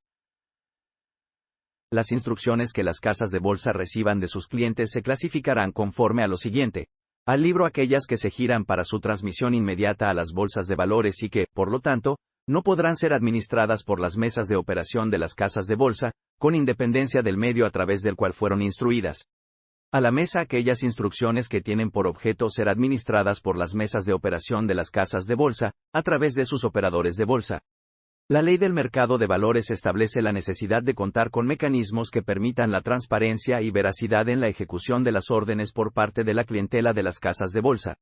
Las instrucciones que las casas de bolsa reciban de sus clientes se clasificarán conforme a lo siguiente. Al libro: aquellas que se giran para su transmisión inmediata a las bolsas de valores y que, por lo tanto, no podrán ser administradas por las mesas de operación de las casas de bolsa, con independencia del medio a través del cual fueron instruidas. A la mesa: aquellas instrucciones que tienen por objeto ser administradas por las mesas de operación de las casas de bolsa, a través de sus operadores de bolsa. La Ley del Mercado de Valores establece la necesidad de contar con mecanismos que permitan la transparencia y veracidad en la ejecución de las órdenes por parte de la clientela de las casas de bolsa.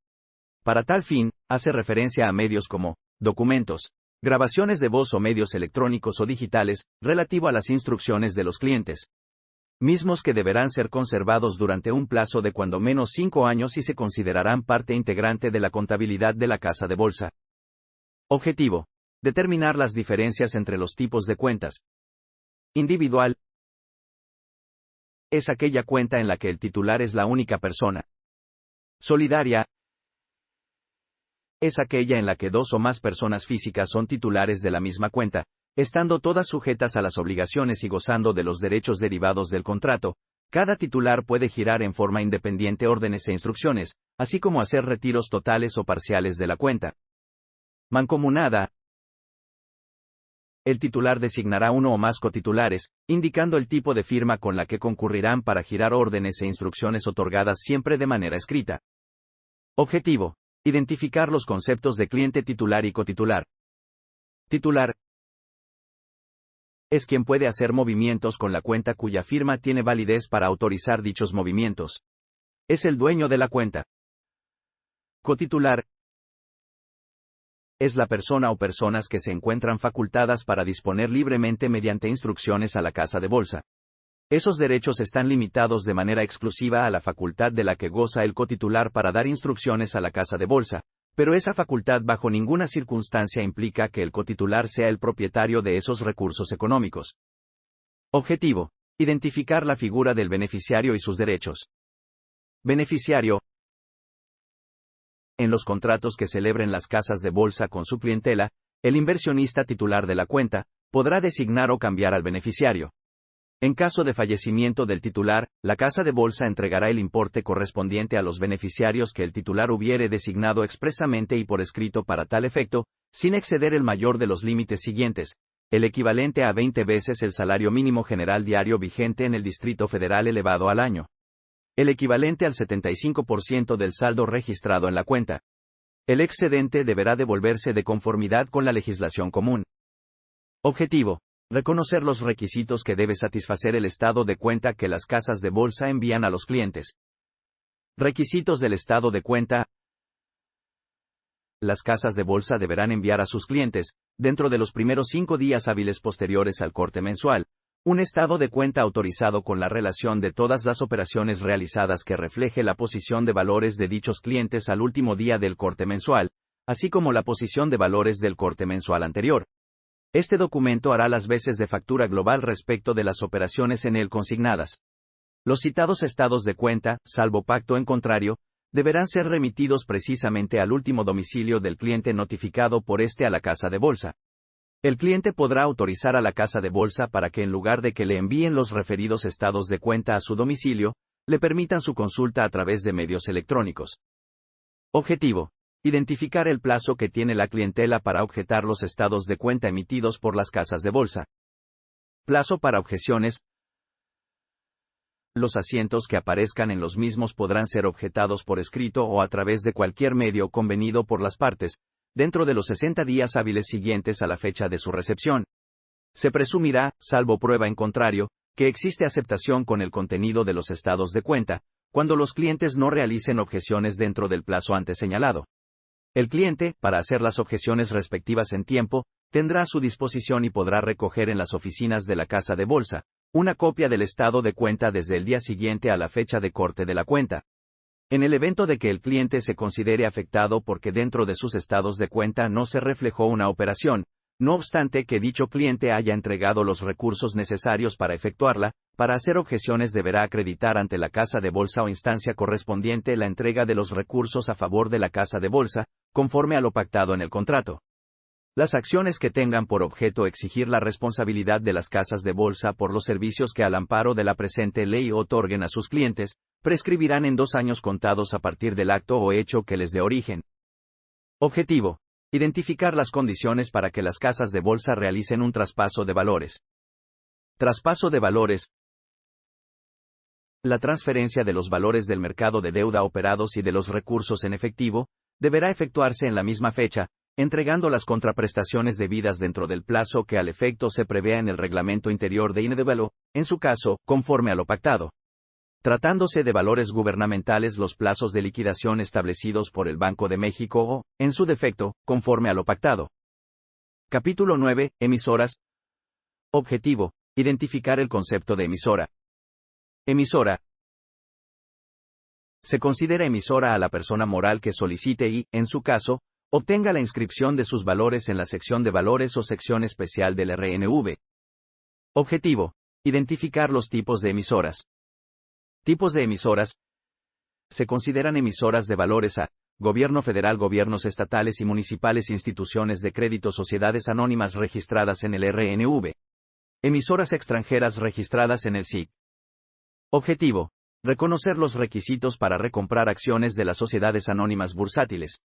Para tal fin, hace referencia a medios como documentos, grabaciones de voz o medios electrónicos o digitales, relativo a las instrucciones de los clientes. Mismos que deberán ser conservados durante un plazo de cuando menos 5 años y se considerarán parte integrante de la contabilidad de la casa de bolsa. Objetivo: determinar las diferencias entre los tipos de cuentas. Individual: es aquella cuenta en la que el titular es la única persona. Solidaria: es aquella en la que 2 o más personas físicas son titulares de la misma cuenta, estando todas sujetas a las obligaciones y gozando de los derechos derivados del contrato. Cada titular puede girar en forma independiente órdenes e instrucciones, así como hacer retiros totales o parciales de la cuenta. Mancomunada: el titular designará uno o más cotitulares, indicando el tipo de firma con la que concurrirán para girar órdenes e instrucciones otorgadas siempre de manera escrita. Objetivo: identificar los conceptos de cliente titular y cotitular. Titular: es quien puede hacer movimientos con la cuenta cuya firma tiene validez para autorizar dichos movimientos. Es el dueño de la cuenta. Cotitular: es la persona o personas que se encuentran facultadas para disponer libremente mediante instrucciones a la casa de bolsa. Esos derechos están limitados de manera exclusiva a la facultad de la que goza el cotitular para dar instrucciones a la casa de bolsa, pero esa facultad bajo ninguna circunstancia implica que el cotitular sea el propietario de esos recursos económicos. Objetivo: identificar la figura del beneficiario y sus derechos. Beneficiario. En los contratos que celebren las casas de bolsa con su clientela, el inversionista titular de la cuenta podrá designar o cambiar al beneficiario. En caso de fallecimiento del titular, la casa de bolsa entregará el importe correspondiente a los beneficiarios que el titular hubiere designado expresamente y por escrito para tal efecto, sin exceder el mayor de los límites siguientes, el equivalente a 20 veces el salario mínimo general diario vigente en el Distrito Federal elevado al año. El equivalente al 75% del saldo registrado en la cuenta. El excedente deberá devolverse de conformidad con la legislación común. Objetivo: reconocer los requisitos que debe satisfacer el estado de cuenta que las casas de bolsa envían a los clientes. Requisitos del estado de cuenta. Las casas de bolsa deberán enviar a sus clientes, dentro de los primeros 5 días hábiles posteriores al corte mensual, un estado de cuenta autorizado con la relación de todas las operaciones realizadas que refleje la posición de valores de dichos clientes al último día del corte mensual, así como la posición de valores del corte mensual anterior. Este documento hará las veces de factura global respecto de las operaciones en él consignadas. Los citados estados de cuenta, salvo pacto en contrario, deberán ser remitidos precisamente al último domicilio del cliente notificado por este a la casa de bolsa. El cliente podrá autorizar a la casa de bolsa para que en lugar de que le envíen los referidos estados de cuenta a su domicilio, le permitan su consulta a través de medios electrónicos. Objetivo: identificar el plazo que tiene la clientela para objetar los estados de cuenta emitidos por las casas de bolsa. Plazo para objeciones. Los asientos que aparezcan en los mismos podrán ser objetados por escrito o a través de cualquier medio convenido por las partes, dentro de los 60 días hábiles siguientes a la fecha de su recepción. Se presumirá, salvo prueba en contrario, que existe aceptación con el contenido de los estados de cuenta, cuando los clientes no realicen objeciones dentro del plazo antes señalado. El cliente, para hacer las objeciones respectivas en tiempo, tendrá a su disposición y podrá recoger en las oficinas de la casa de bolsa una copia del estado de cuenta desde el día siguiente a la fecha de corte de la cuenta. En el evento de que el cliente se considere afectado porque dentro de sus estados de cuenta no se reflejó una operación, no obstante que dicho cliente haya entregado los recursos necesarios para efectuarla, para hacer objeciones deberá acreditar ante la casa de bolsa o instancia correspondiente la entrega de los recursos a favor de la casa de bolsa, conforme a lo pactado en el contrato. Las acciones que tengan por objeto exigir la responsabilidad de las casas de bolsa por los servicios que al amparo de la presente ley otorguen a sus clientes, prescribirán en 2 años contados a partir del acto o hecho que les dé origen. Objetivo: identificar las condiciones para que las casas de bolsa realicen un traspaso de valores. Traspaso de valores. La transferencia de los valores del mercado de deuda operados y de los recursos en efectivo deberá efectuarse en la misma fecha, entregando las contraprestaciones debidas dentro del plazo que al efecto se prevea en el reglamento interior de INDEVALO, en su caso, conforme a lo pactado. Tratándose de valores gubernamentales, los plazos de liquidación establecidos por el Banco de México o, en su defecto, conforme a lo pactado. Capítulo 9. Emisoras. Objetivo: identificar el concepto de emisora. Emisora. Se considera emisora a la persona moral que solicite y, en su caso, obtenga la inscripción de sus valores en la sección de valores o sección especial del RNV. Objetivo: identificar los tipos de emisoras. Tipos de emisoras. Se consideran emisoras de valores a: Gobierno federal, gobiernos estatales y municipales, instituciones de crédito, sociedades anónimas registradas en el RNV. Emisoras extranjeras registradas en el SIC. Objetivo: reconocer los requisitos para recomprar acciones de las sociedades anónimas bursátiles.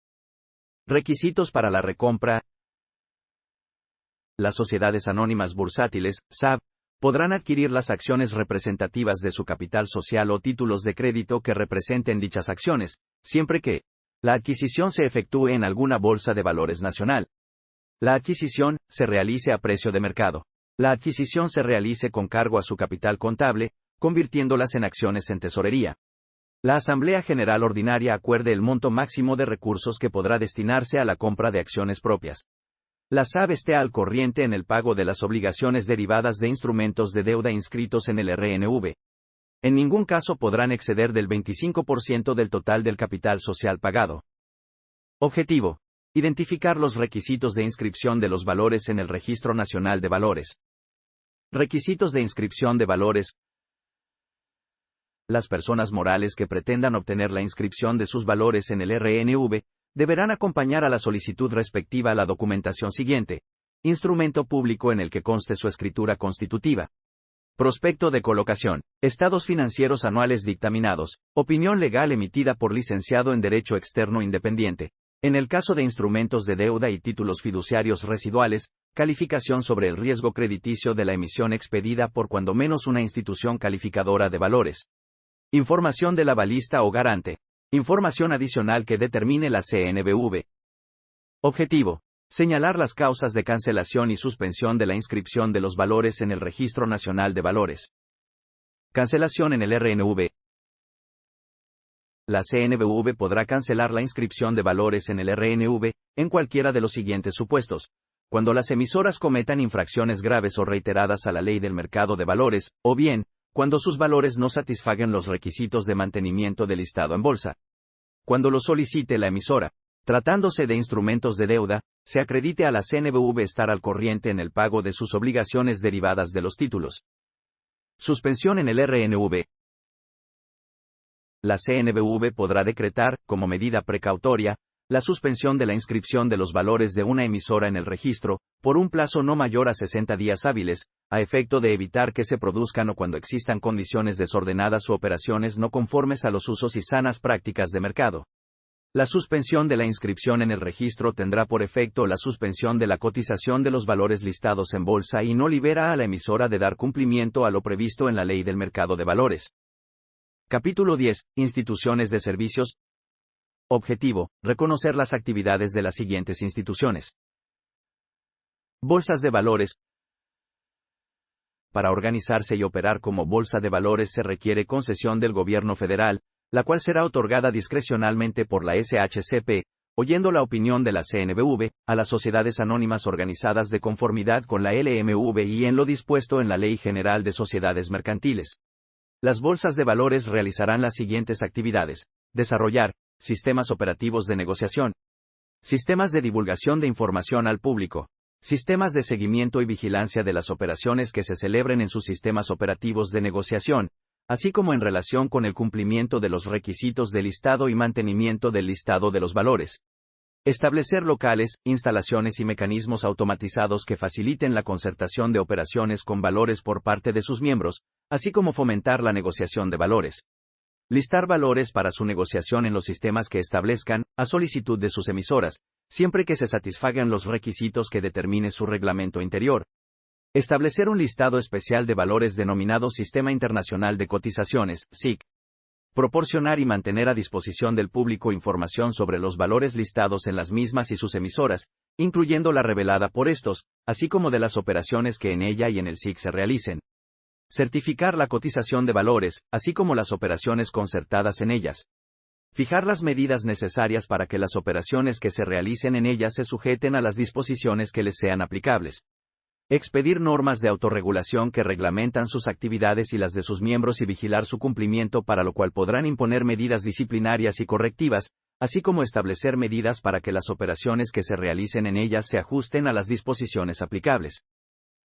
Requisitos para la recompra. Las sociedades anónimas bursátiles, SAB, podrán adquirir las acciones representativas de su capital social o títulos de crédito que representen dichas acciones, siempre que la adquisición se efectúe en alguna bolsa de valores nacional. La adquisición se realice a precio de mercado. La adquisición se realice con cargo a su capital contable, convirtiéndolas en acciones en tesorería. La Asamblea General Ordinaria acuerde el monto máximo de recursos que podrá destinarse a la compra de acciones propias. La SAB esté al corriente en el pago de las obligaciones derivadas de instrumentos de deuda inscritos en el RNV. En ningún caso podrán exceder del 25% del total del capital social pagado. Objetivo: identificar los requisitos de inscripción de los valores en el Registro Nacional de Valores. Requisitos de inscripción de valores. Las personas morales que pretendan obtener la inscripción de sus valores en el RNV, deberán acompañar a la solicitud respectiva la documentación siguiente: instrumento público en el que conste su escritura constitutiva, prospecto de colocación, estados financieros anuales dictaminados, opinión legal emitida por licenciado en Derecho Externo independiente. En el caso de instrumentos de deuda y títulos fiduciarios residuales, calificación sobre el riesgo crediticio de la emisión expedida por cuando menos una institución calificadora de valores. Información del avalista o garante. Información adicional que determine la CNBV. Objetivo: señalar las causas de cancelación y suspensión de la inscripción de los valores en el Registro Nacional de Valores. Cancelación en el RNV. La CNBV podrá cancelar la inscripción de valores en el RNV, en cualquiera de los siguientes supuestos: cuando las emisoras cometan infracciones graves o reiteradas a la ley del mercado de valores, o bien, cuando sus valores no satisfagan los requisitos de mantenimiento del listado en bolsa. Cuando lo solicite la emisora. Tratándose de instrumentos de deuda, se acredite a la CNBV estar al corriente en el pago de sus obligaciones derivadas de los títulos. Suspensión en el RNV. La CNBV podrá decretar, como medida precautoria, la suspensión de la inscripción de los valores de una emisora en el registro, por un plazo no mayor a 60 días hábiles, a efecto de evitar que se produzcan o cuando existan condiciones desordenadas u operaciones no conformes a los usos y sanas prácticas de mercado. La suspensión de la inscripción en el registro tendrá por efecto la suspensión de la cotización de los valores listados en bolsa y no libera a la emisora de dar cumplimiento a lo previsto en la Ley del Mercado de Valores. Capítulo 10. Instituciones de servicios. Objetivo: reconocer las actividades de las siguientes instituciones. Bolsas de valores. Para organizarse y operar como bolsa de valores se requiere concesión del Gobierno federal, la cual será otorgada discrecionalmente por la SHCP, oyendo la opinión de la CNBV, a las sociedades anónimas organizadas de conformidad con la LMV y en lo dispuesto en la Ley General de Sociedades Mercantiles. Las bolsas de valores realizarán las siguientes actividades: desarrollar sistemas operativos de negociación, sistemas de divulgación de información al público, sistemas de seguimiento y vigilancia de las operaciones que se celebren en sus sistemas operativos de negociación, así como en relación con el cumplimiento de los requisitos de listado y mantenimiento del listado de los valores. Establecer locales, instalaciones y mecanismos automatizados que faciliten la concertación de operaciones con valores por parte de sus miembros, así como fomentar la negociación de valores. Listar valores para su negociación en los sistemas que establezcan, a solicitud de sus emisoras, siempre que se satisfagan los requisitos que determine su reglamento interior. Establecer un listado especial de valores denominado Sistema Internacional de Cotizaciones, SIC. Proporcionar y mantener a disposición del público información sobre los valores listados en las mismas y sus emisoras, incluyendo la revelada por estos, así como de las operaciones que en ella y en el SIC se realicen. Certificar la cotización de valores, así como las operaciones concertadas en ellas. Fijar las medidas necesarias para que las operaciones que se realicen en ellas se sujeten a las disposiciones que les sean aplicables. Expedir normas de autorregulación que reglamentan sus actividades y las de sus miembros y vigilar su cumplimiento, para lo cual podrán imponer medidas disciplinarias y correctivas, así como establecer medidas para que las operaciones que se realicen en ellas se ajusten a las disposiciones aplicables.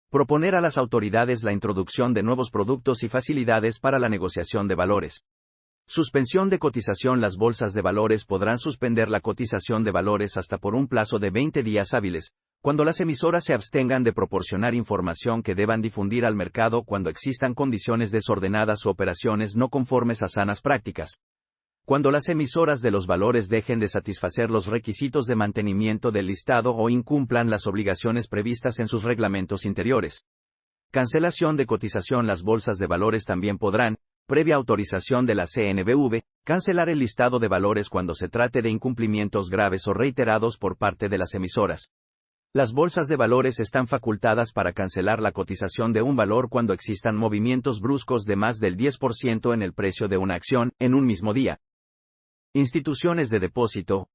Proponer a las autoridades la introducción de nuevos productos y facilidades para la negociación de valores. Suspensión de cotización. Las bolsas de valores podrán suspender la cotización de valores hasta por un plazo de 20 días hábiles, cuando las emisoras se abstengan de proporcionar información que deban difundir al mercado cuando existan condiciones desordenadas o operaciones no conformes a sanas prácticas. Cuando las emisoras de los valores dejen de satisfacer los requisitos de mantenimiento del listado o incumplan las obligaciones previstas en sus reglamentos interiores. Cancelación de cotización. Las bolsas de valores también podrán, previa autorización de la CNBV, cancelar el listado de valores cuando se trate de incumplimientos graves o reiterados por parte de las emisoras. Las bolsas de valores están facultadas para cancelar la cotización de un valor cuando existan movimientos bruscos de más del 10% en el precio de una acción, en un mismo día. Instituciones de depósito.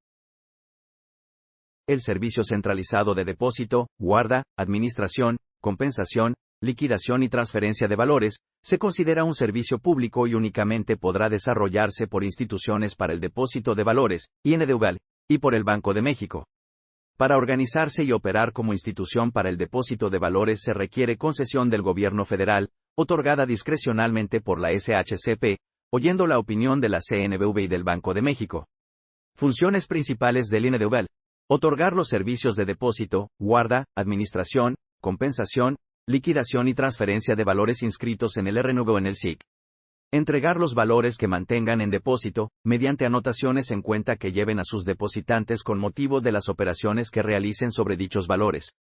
El Servicio Centralizado de Depósito, Guarda, Administración, Compensación, Liquidación y Transferencia de Valores, se considera un servicio público y únicamente podrá desarrollarse por instituciones para el depósito de valores, INDVAL, y por el Banco de México. Para organizarse y operar como institución para el depósito de valores se requiere concesión del gobierno federal, otorgada discrecionalmente por la SHCP, oyendo la opinión de la CNBV y del Banco de México. Funciones principales del INEDEUVAL: otorgar los servicios de depósito, guarda, administración, compensación, liquidación y transferencia de valores inscritos en el RNV o en el SIC. Entregar los valores que mantengan en depósito, mediante anotaciones en cuenta que lleven a sus depositantes con motivo de las operaciones que realicen sobre dichos valores.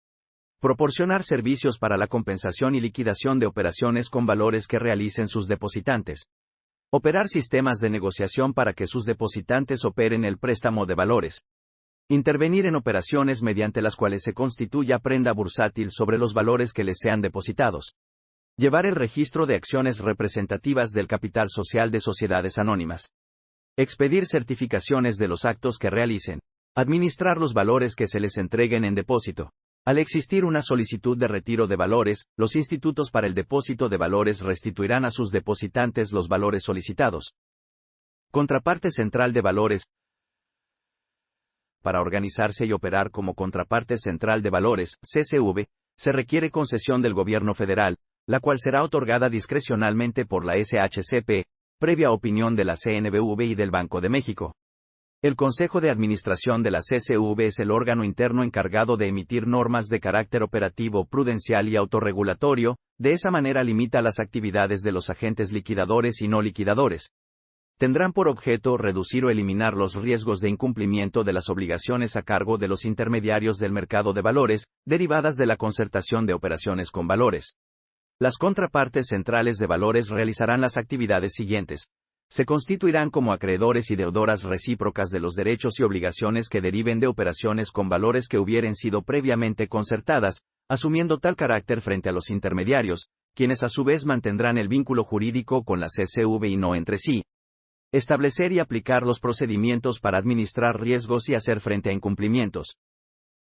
Proporcionar servicios para la compensación y liquidación de operaciones con valores que realicen sus depositantes. Operar sistemas de negociación para que sus depositantes operen el préstamo de valores. Intervenir en operaciones mediante las cuales se constituya prenda bursátil sobre los valores que les sean depositados. Llevar el registro de acciones representativas del capital social de sociedades anónimas. Expedir certificaciones de los actos que realicen. Administrar los valores que se les entreguen en depósito. Al existir una solicitud de retiro de valores, los institutos para el depósito de valores restituirán a sus depositantes los valores solicitados. Contraparte central de valores. Para organizarse y operar como contraparte central de valores, CCV, se requiere concesión del gobierno federal, la cual será otorgada discrecionalmente por la SHCP, previa opinión de la CNBV y del Banco de México. El Consejo de Administración de la CCV es el órgano interno encargado de emitir normas de carácter operativo, prudencial y autorregulatorio, de esa manera limita las actividades de los agentes liquidadores y no liquidadores. Tendrán por objeto reducir o eliminar los riesgos de incumplimiento de las obligaciones a cargo de los intermediarios del mercado de valores, derivadas de la concertación de operaciones con valores. Las contrapartes centrales de valores realizarán las actividades siguientes. Se constituirán como acreedores y deudoras recíprocas de los derechos y obligaciones que deriven de operaciones con valores que hubieren sido previamente concertadas, asumiendo tal carácter frente a los intermediarios, quienes a su vez mantendrán el vínculo jurídico con la CCV y no entre sí. Establecer y aplicar los procedimientos para administrar riesgos y hacer frente a incumplimientos.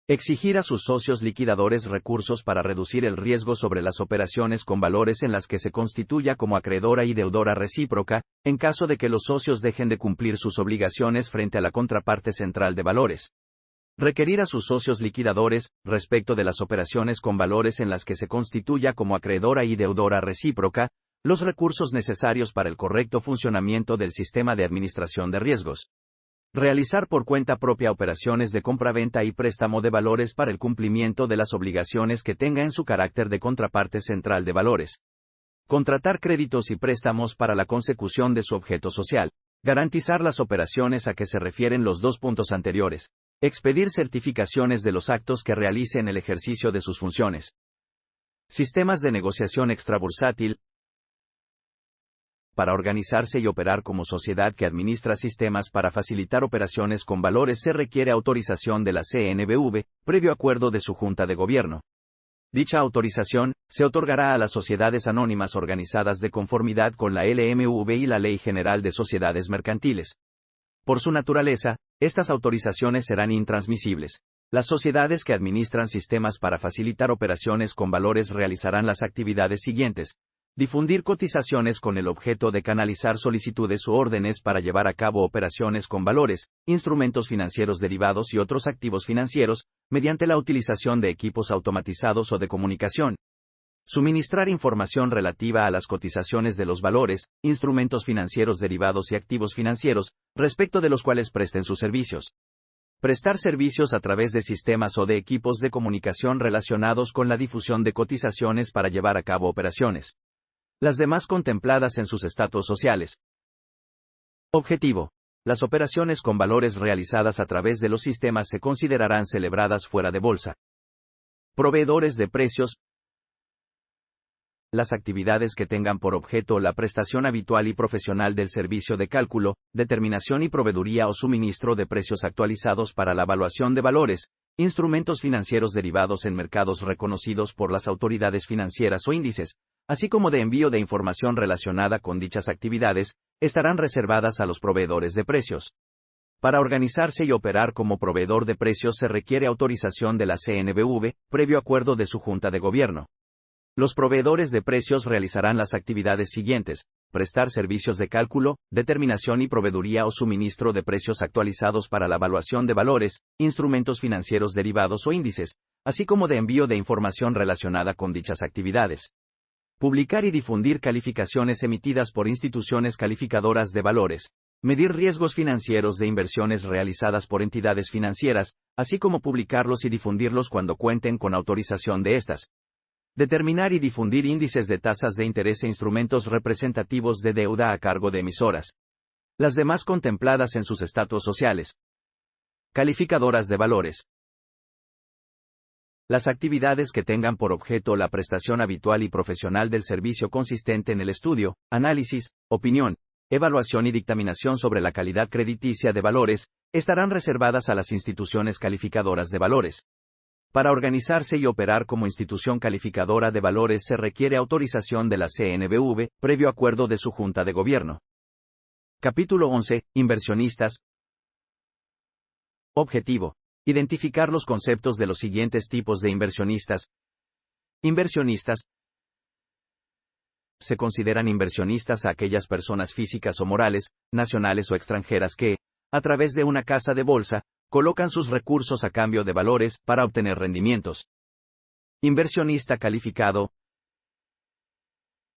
Exigir a sus socios liquidadores recursos para reducir el riesgo sobre las operaciones con valores en las que se constituya como acreedora y deudora recíproca, en caso de que los socios dejen de cumplir sus obligaciones frente a la contraparte central de valores. Requerir a sus socios liquidadores, respecto de las operaciones con valores en las que se constituya como acreedora y deudora recíproca, los recursos necesarios para el correcto funcionamiento del sistema de administración de riesgos. Realizar por cuenta propia operaciones de compraventa y préstamo de valores para el cumplimiento de las obligaciones que tenga en su carácter de contraparte central de valores. Contratar créditos y préstamos para la consecución de su objeto social. Garantizar las operaciones a que se refieren los dos puntos anteriores. Expedir certificaciones de los actos que realice en el ejercicio de sus funciones. Sistemas de negociación extrabursátil. Para organizarse y operar como sociedad que administra sistemas para facilitar operaciones con valores se requiere autorización de la CNBV, previo acuerdo de su Junta de Gobierno. Dicha autorización se otorgará a las sociedades anónimas organizadas de conformidad con la LMV y la Ley General de Sociedades Mercantiles. Por su naturaleza, estas autorizaciones serán intransmisibles. Las sociedades que administran sistemas para facilitar operaciones con valores realizarán las actividades siguientes. Difundir cotizaciones con el objeto de canalizar solicitudes u órdenes para llevar a cabo operaciones con valores, instrumentos financieros derivados y otros activos financieros, mediante la utilización de equipos automatizados o de comunicación. Suministrar información relativa a las cotizaciones de los valores, instrumentos financieros derivados y activos financieros, respecto de los cuales presten sus servicios. Prestar servicios a través de sistemas o de equipos de comunicación relacionados con la difusión de cotizaciones para llevar a cabo operaciones. Las demás contempladas en sus estatutos sociales. Objetivo. Las operaciones con valores realizadas a través de los sistemas se considerarán celebradas fuera de bolsa. Proveedores de precios. Las actividades que tengan por objeto la prestación habitual y profesional del servicio de cálculo, determinación y proveeduría o suministro de precios actualizados para la evaluación de valores, instrumentos financieros derivados en mercados reconocidos por las autoridades financieras o índices, así como de envío de información relacionada con dichas actividades, estarán reservadas a los proveedores de precios. Para organizarse y operar como proveedor de precios se requiere autorización de la CNBV, previo acuerdo de su Junta de Gobierno. Los proveedores de precios realizarán las actividades siguientes. prestar servicios de cálculo, determinación y proveeduría o suministro de precios actualizados para la evaluación de valores, instrumentos financieros derivados o índices, así como de envío de información relacionada con dichas actividades. Publicar y difundir calificaciones emitidas por instituciones calificadoras de valores. Medir riesgos financieros de inversiones realizadas por entidades financieras, así como publicarlos y difundirlos cuando cuenten con autorización de estas. Determinar y difundir índices de tasas de interés e instrumentos representativos de deuda a cargo de emisoras. Las demás contempladas en sus estatutos sociales. Calificadoras de valores. Las actividades que tengan por objeto la prestación habitual y profesional del servicio consistente en el estudio, análisis, opinión, evaluación y dictaminación sobre la calidad crediticia de valores, estarán reservadas a las instituciones calificadoras de valores. Para organizarse y operar como institución calificadora de valores se requiere autorización de la CNBV, previo acuerdo de su Junta de Gobierno. Capítulo 11. Inversionistas. Objetivo. Identificar los conceptos de los siguientes tipos de inversionistas. Inversionistas. Se consideran inversionistas a aquellas personas físicas o morales, nacionales o extranjeras que, a través de una casa de bolsa, colocan sus recursos a cambio de valores para obtener rendimientos. Inversionista calificado.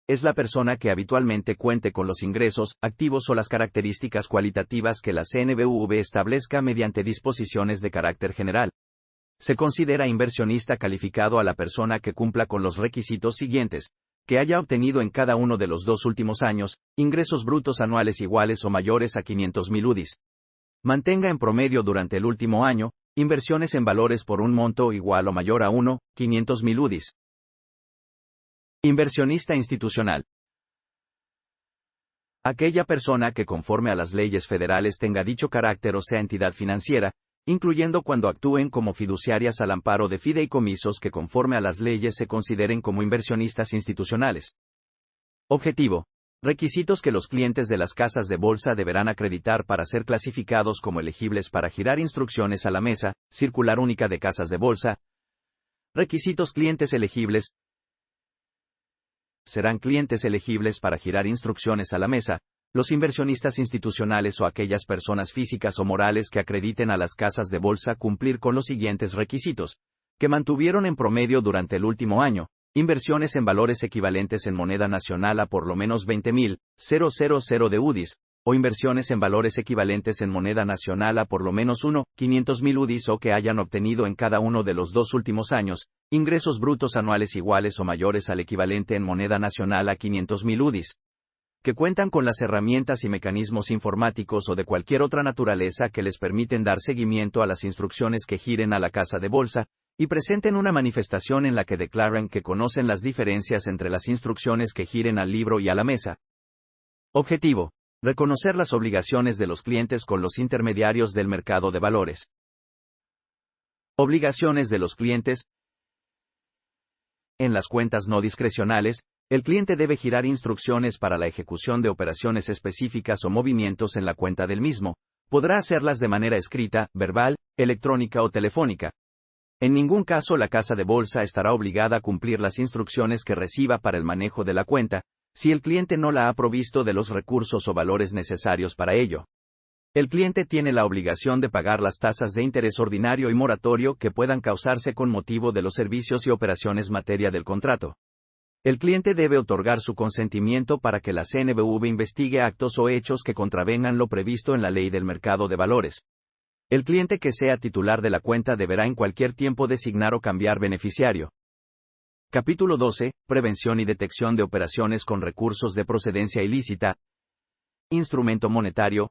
Es la persona que habitualmente cuente con los ingresos, activos o las características cualitativas que la CNBV establezca mediante disposiciones de carácter general. Se considera inversionista calificado a la persona que cumpla con los requisitos siguientes, que haya obtenido en cada uno de los 2 últimos años, ingresos brutos anuales iguales o mayores a 500,000 UDIs. Mantenga en promedio durante el último año, inversiones en valores por un monto igual o mayor a 500,000 UDIs. Inversionista institucional. Aquella persona que conforme a las leyes federales tenga dicho carácter o sea entidad financiera, incluyendo cuando actúen como fiduciarias al amparo de fideicomisos que conforme a las leyes se consideren como inversionistas institucionales. Objetivo. Requisitos que los clientes de las casas de bolsa deberán acreditar para ser clasificados como elegibles para girar instrucciones a la mesa, circular única de casas de bolsa. Requisitos clientes elegibles. Serán clientes elegibles para girar instrucciones a la mesa, los inversionistas institucionales o aquellas personas físicas o morales que acrediten a las casas de bolsa cumplir con los siguientes requisitos, que mantuvieron en promedio durante el último año, inversiones en valores equivalentes en moneda nacional a por lo menos 20,000 de UDIs, o inversiones en valores equivalentes en moneda nacional a por lo menos 500,000 UDIs o que hayan obtenido en cada uno de los 2 últimos años, ingresos brutos anuales iguales o mayores al equivalente en moneda nacional a 500,000 UDIs. Que cuentan con las herramientas y mecanismos informáticos o de cualquier otra naturaleza que les permiten dar seguimiento a las instrucciones que giren a la casa de bolsa, y presenten una manifestación en la que declaren que conocen las diferencias entre las instrucciones que giren al libro y a la mesa. Objetivo. Reconocer las obligaciones de los clientes con los intermediarios del mercado de valores. Obligaciones de los clientes. En las cuentas no discrecionales, el cliente debe girar instrucciones para la ejecución de operaciones específicas o movimientos en la cuenta del mismo. Podrá hacerlas de manera escrita, verbal, electrónica o telefónica. En ningún caso la casa de bolsa estará obligada a cumplir las instrucciones que reciba para el manejo de la cuenta, si el cliente no la ha provisto de los recursos o valores necesarios para ello. El cliente tiene la obligación de pagar las tasas de interés ordinario y moratorio que puedan causarse con motivo de los servicios y operaciones materia del contrato. El cliente debe otorgar su consentimiento para que la CNBV investigue actos o hechos que contravengan lo previsto en la ley del mercado de valores. El cliente que sea titular de la cuenta deberá en cualquier tiempo designar o cambiar beneficiario. Capítulo 12. Prevención y detección de operaciones con recursos de procedencia ilícita. Instrumento monetario.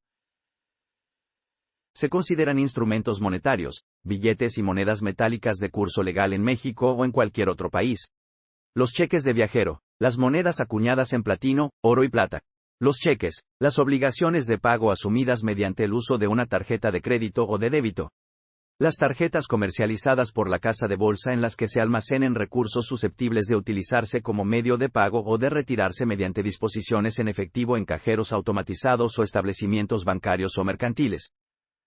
Se consideran instrumentos monetarios, billetes y monedas metálicas de curso legal en México o en cualquier otro país. Los cheques de viajero, las monedas acuñadas en platino, oro y plata. Los cheques, las obligaciones de pago asumidas mediante el uso de una tarjeta de crédito o de débito. Las tarjetas comercializadas por la casa de bolsa en las que se almacenen recursos susceptibles de utilizarse como medio de pago o de retirarse mediante disposiciones en efectivo en cajeros automatizados o establecimientos bancarios o mercantiles.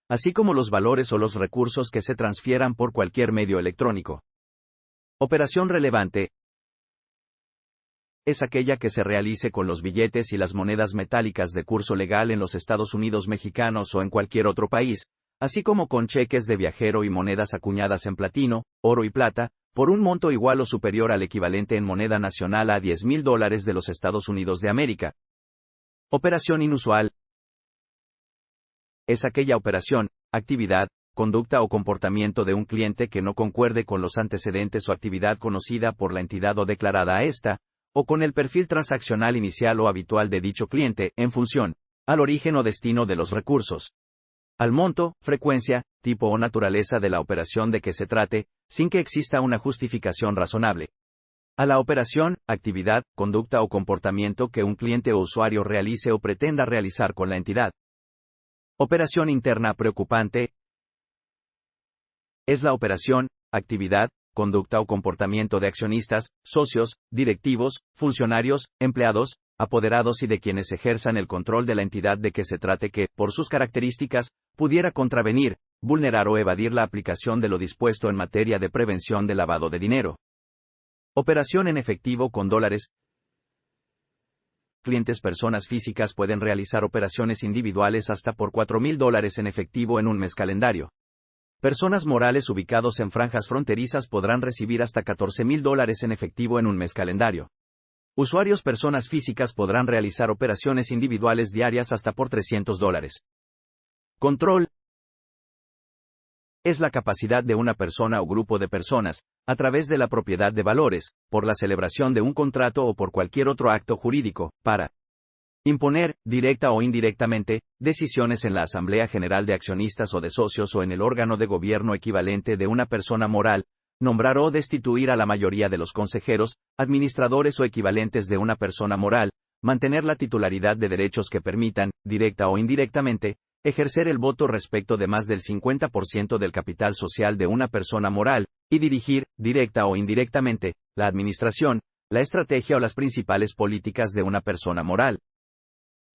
Así como los valores o los recursos que se transfieran por cualquier medio electrónico. Operación relevante. es aquella que se realice con los billetes y las monedas metálicas de curso legal en los Estados Unidos mexicanos o en cualquier otro país, así como con cheques de viajero y monedas acuñadas en platino, oro y plata, por un monto igual o superior al equivalente en moneda nacional a $10,000 de los Estados Unidos de América. Operación inusual. Es aquella operación, actividad, conducta o comportamiento de un cliente que no concuerde con los antecedentes o actividad conocida por la entidad o declarada a esta, o con el perfil transaccional inicial o habitual de dicho cliente, en función al origen o destino de los recursos, al monto, frecuencia, tipo o naturaleza de la operación de que se trate, sin que exista una justificación razonable. A la operación, actividad, conducta o comportamiento que un cliente o usuario realice o pretenda realizar con la entidad. Operación interna preocupante. Es la operación, actividad, conducta o comportamiento de accionistas, socios, directivos, funcionarios, empleados, apoderados y de quienes ejerzan el control de la entidad de que se trate que, por sus características, pudiera contravenir, vulnerar o evadir la aplicación de lo dispuesto en materia de prevención de lavado de dinero. Operación en efectivo con dólares. Clientes personas físicas pueden realizar operaciones individuales hasta por $4,000 en efectivo en un mes calendario. Personas morales ubicados en franjas fronterizas podrán recibir hasta $14,000 en efectivo en un mes calendario. Usuarios personas físicas podrán realizar operaciones individuales diarias hasta por $300. Control. Es la capacidad de una persona o grupo de personas, a través de la propiedad de valores, por la celebración de un contrato o por cualquier otro acto jurídico, para imponer, directa o indirectamente, decisiones en la Asamblea General de Accionistas o de Socios o en el órgano de gobierno equivalente de una persona moral, nombrar o destituir a la mayoría de los consejeros, administradores o equivalentes de una persona moral, mantener la titularidad de derechos que permitan, directa o indirectamente, ejercer el voto respecto de más del 50% del capital social de una persona moral, y dirigir, directa o indirectamente, la administración, la estrategia o las principales políticas de una persona moral.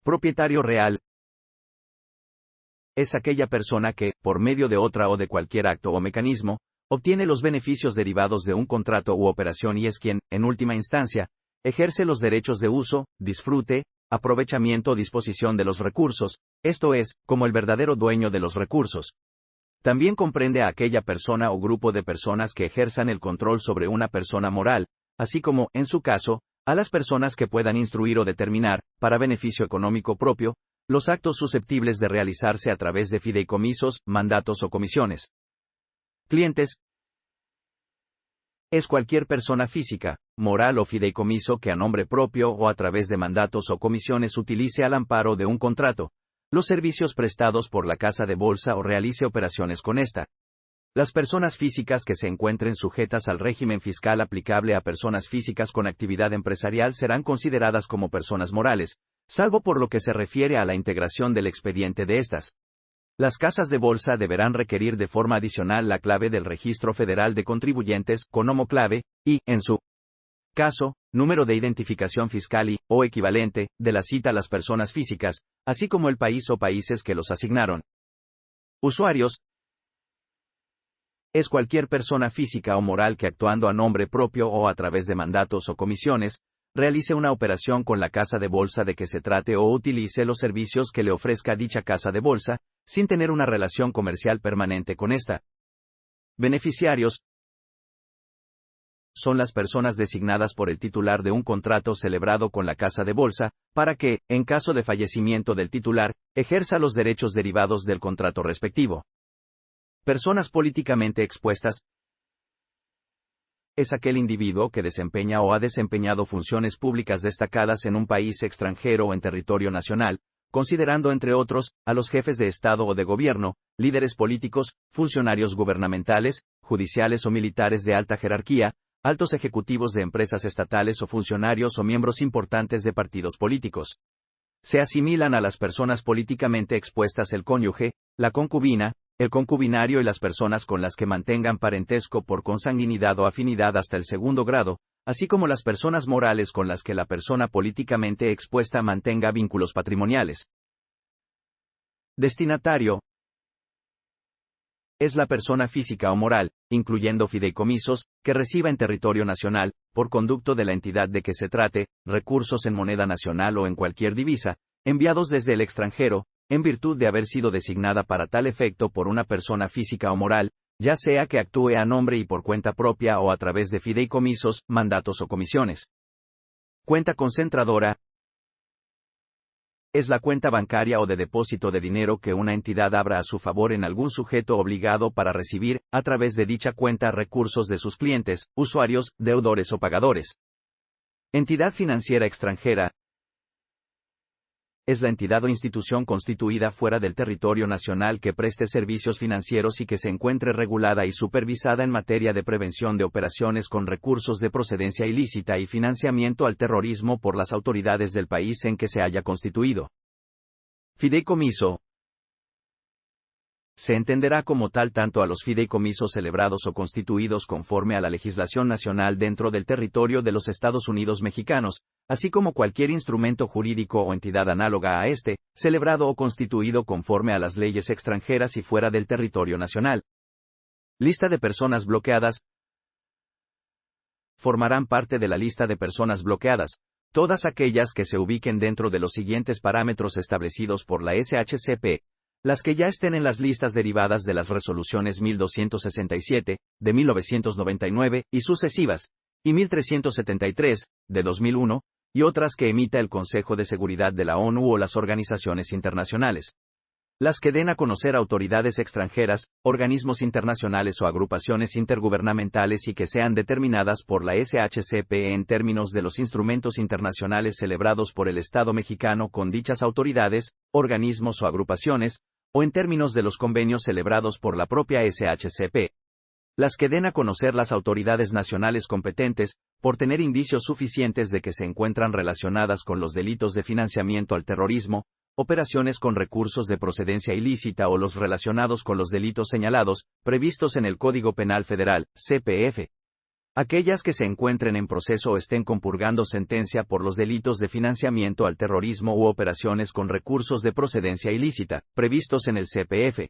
Propietario real. Es aquella persona que, por medio de otra o de cualquier acto o mecanismo, obtiene los beneficios derivados de un contrato u operación y es quien, en última instancia, ejerce los derechos de uso, disfrute, aprovechamiento o disposición de los recursos, esto es, como el verdadero dueño de los recursos. También comprende a aquella persona o grupo de personas que ejerzan el control sobre una persona moral, así como, en su caso, a las personas que puedan instruir o determinar, para beneficio económico propio, los actos susceptibles de realizarse a través de fideicomisos, mandatos o comisiones. Clientes. Es cualquier persona física, moral o fideicomiso que a nombre propio o a través de mandatos o comisiones utilice al amparo de un contrato, los servicios prestados por la casa de bolsa o realice operaciones con esta. Las personas físicas que se encuentren sujetas al régimen fiscal aplicable a personas físicas con actividad empresarial serán consideradas como personas morales, salvo por lo que se refiere a la integración del expediente de estas. Las casas de bolsa deberán requerir de forma adicional la clave del Registro Federal de Contribuyentes, CONOMO clave, y, en su caso, número de identificación fiscal y, o equivalente, de la cita a las personas físicas, así como el país o países que los asignaron. Usuarios. Es cualquier persona física o moral que actuando a nombre propio o a través de mandatos o comisiones, realice una operación con la casa de bolsa de que se trate o utilice los servicios que le ofrezca dicha casa de bolsa, sin tener una relación comercial permanente con esta. Beneficiarios. Son las personas designadas por el titular de un contrato celebrado con la casa de bolsa, para que, en caso de fallecimiento del titular, ejerza los derechos derivados del contrato respectivo. Personas políticamente expuestas. Es aquel individuo que desempeña o ha desempeñado funciones públicas destacadas en un país extranjero o en territorio nacional, considerando entre otros, a los jefes de Estado o de gobierno, líderes políticos, funcionarios gubernamentales, judiciales o militares de alta jerarquía, altos ejecutivos de empresas estatales o funcionarios o miembros importantes de partidos políticos. Se asimilan a las personas políticamente expuestas el cónyuge, la concubina, el concubinario y las personas con las que mantengan parentesco por consanguinidad o afinidad hasta el segundo grado, así como las personas morales con las que la persona políticamente expuesta mantenga vínculos patrimoniales. Destinatario. es la persona física o moral, incluyendo fideicomisos, que reciba en territorio nacional, por conducto de la entidad de que se trate, recursos en moneda nacional o en cualquier divisa, enviados desde el extranjero, en virtud de haber sido designada para tal efecto por una persona física o moral, ya sea que actúe a nombre y por cuenta propia o a través de fideicomisos, mandatos o comisiones. Cuenta concentradora es la cuenta bancaria o de depósito de dinero que una entidad abra a su favor en algún sujeto obligado para recibir, a través de dicha cuenta, recursos de sus clientes, usuarios, deudores o pagadores. Entidad financiera extranjera es la entidad o institución constituida fuera del territorio nacional que preste servicios financieros y que se encuentre regulada y supervisada en materia de prevención de operaciones con recursos de procedencia ilícita y financiamiento al terrorismo por las autoridades del país en que se haya constituido. Fideicomiso. Se entenderá como tal tanto a los fideicomisos celebrados o constituidos conforme a la legislación nacional dentro del territorio de los Estados Unidos mexicanos, así como cualquier instrumento jurídico o entidad análoga a este, celebrado o constituido conforme a las leyes extranjeras y fuera del territorio nacional. Lista de personas bloqueadas. Formarán parte de la lista de personas bloqueadas todas aquellas que se ubiquen dentro de los siguientes parámetros establecidos por la SHCP. Las que ya estén en las listas derivadas de las resoluciones 1267, de 1999, y sucesivas, y 1373, de 2001, y otras que emita el Consejo de Seguridad de la ONU o las organizaciones internacionales. Las que den a conocer autoridades extranjeras, organismos internacionales o agrupaciones intergubernamentales y que sean determinadas por la SHCP en términos de los instrumentos internacionales celebrados por el Estado mexicano con dichas autoridades, organismos o agrupaciones, o en términos de los convenios celebrados por la propia SHCP. Las que den a conocer las autoridades nacionales competentes, por tener indicios suficientes de que se encuentran relacionadas con los delitos de financiamiento al terrorismo, operaciones con recursos de procedencia ilícita o los relacionados con los delitos señalados, previstos en el Código Penal Federal, CPF. Aquellas que se encuentren en proceso o estén compurgando sentencia por los delitos de financiamiento al terrorismo u operaciones con recursos de procedencia ilícita, previstos en el CPF.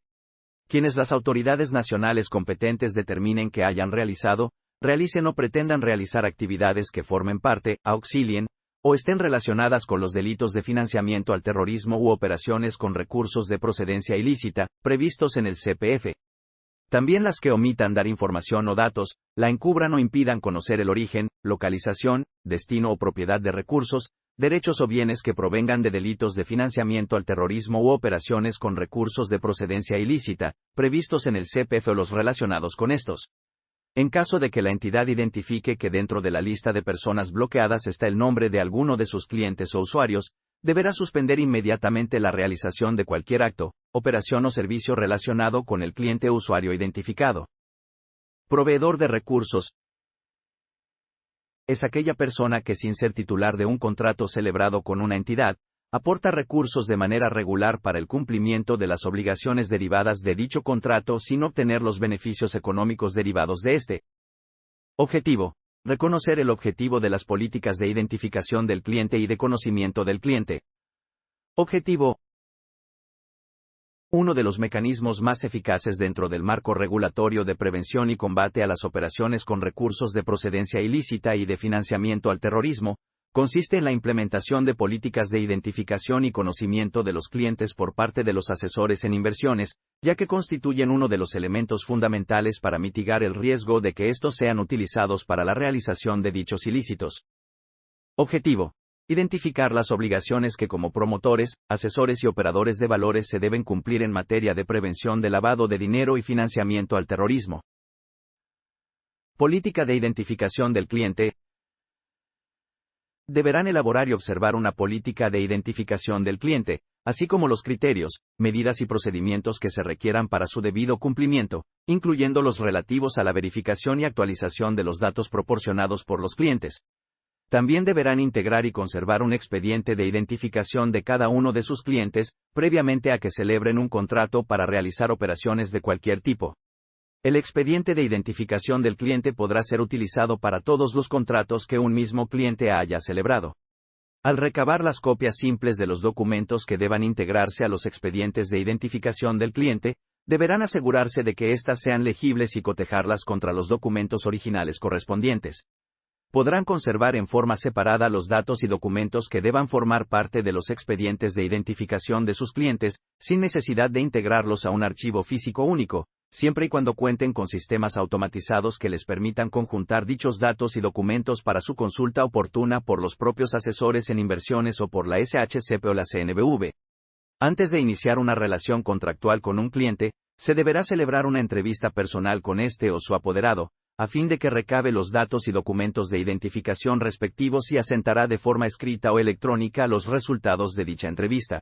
Quienes las autoridades nacionales competentes determinen que hayan realizado, realicen o pretendan realizar actividades que formen parte, auxilien, o estén relacionadas con los delitos de financiamiento al terrorismo u operaciones con recursos de procedencia ilícita, previstos en el CPF. También las que omitan dar información o datos, la encubran o impidan conocer el origen, localización, destino o propiedad de recursos, derechos o bienes que provengan de delitos de financiamiento al terrorismo u operaciones con recursos de procedencia ilícita, previstos en el CPF o los relacionados con estos. En caso de que la entidad identifique que dentro de la lista de personas bloqueadas está el nombre de alguno de sus clientes o usuarios, deberá suspender inmediatamente la realización de cualquier acto, operación o servicio relacionado con el cliente o usuario identificado. Proveedor de recursos. Es aquella persona que, sin ser titular de un contrato celebrado con una entidad, aporta recursos de manera regular para el cumplimiento de las obligaciones derivadas de dicho contrato sin obtener los beneficios económicos derivados de este. Objetivo. Reconocer el objetivo de las políticas de identificación del cliente y de conocimiento del cliente. Objetivo. Uno de los mecanismos más eficaces dentro del marco regulatorio de prevención y combate a las operaciones con recursos de procedencia ilícita y de financiamiento al terrorismo, consiste en la implementación de políticas de identificación y conocimiento de los clientes por parte de los asesores en inversiones, ya que constituyen uno de los elementos fundamentales para mitigar el riesgo de que estos sean utilizados para la realización de dichos ilícitos. Objetivo. Identificar las obligaciones que como promotores, asesores y operadores de valores se deben cumplir en materia de prevención de lavado de dinero y financiamiento al terrorismo. Política de identificación del cliente. Deberán elaborar y observar una política de identificación del cliente, así como los criterios, medidas y procedimientos que se requieran para su debido cumplimiento, incluyendo los relativos a la verificación y actualización de los datos proporcionados por los clientes. También deberán integrar y conservar un expediente de identificación de cada uno de sus clientes, previamente a que celebren un contrato para realizar operaciones de cualquier tipo. El expediente de identificación del cliente podrá ser utilizado para todos los contratos que un mismo cliente haya celebrado. Al recabar las copias simples de los documentos que deban integrarse a los expedientes de identificación del cliente, Deberán asegurarse de que éstas sean legibles y cotejarlas contra los documentos originales correspondientes. Podrán conservar en forma separada los datos y documentos que deban formar parte de los expedientes de identificación de sus clientes, sin necesidad de integrarlos a un archivo físico único, siempre y cuando cuenten con sistemas automatizados que les permitan conjuntar dichos datos y documentos para su consulta oportuna por los propios asesores en inversiones o por la SHCP o la CNBV. Antes de iniciar una relación contractual con un cliente, se deberá celebrar una entrevista personal con este o su apoderado, a fin de que recabe los datos y documentos de identificación respectivos y asentará de forma escrita o electrónica los resultados de dicha entrevista.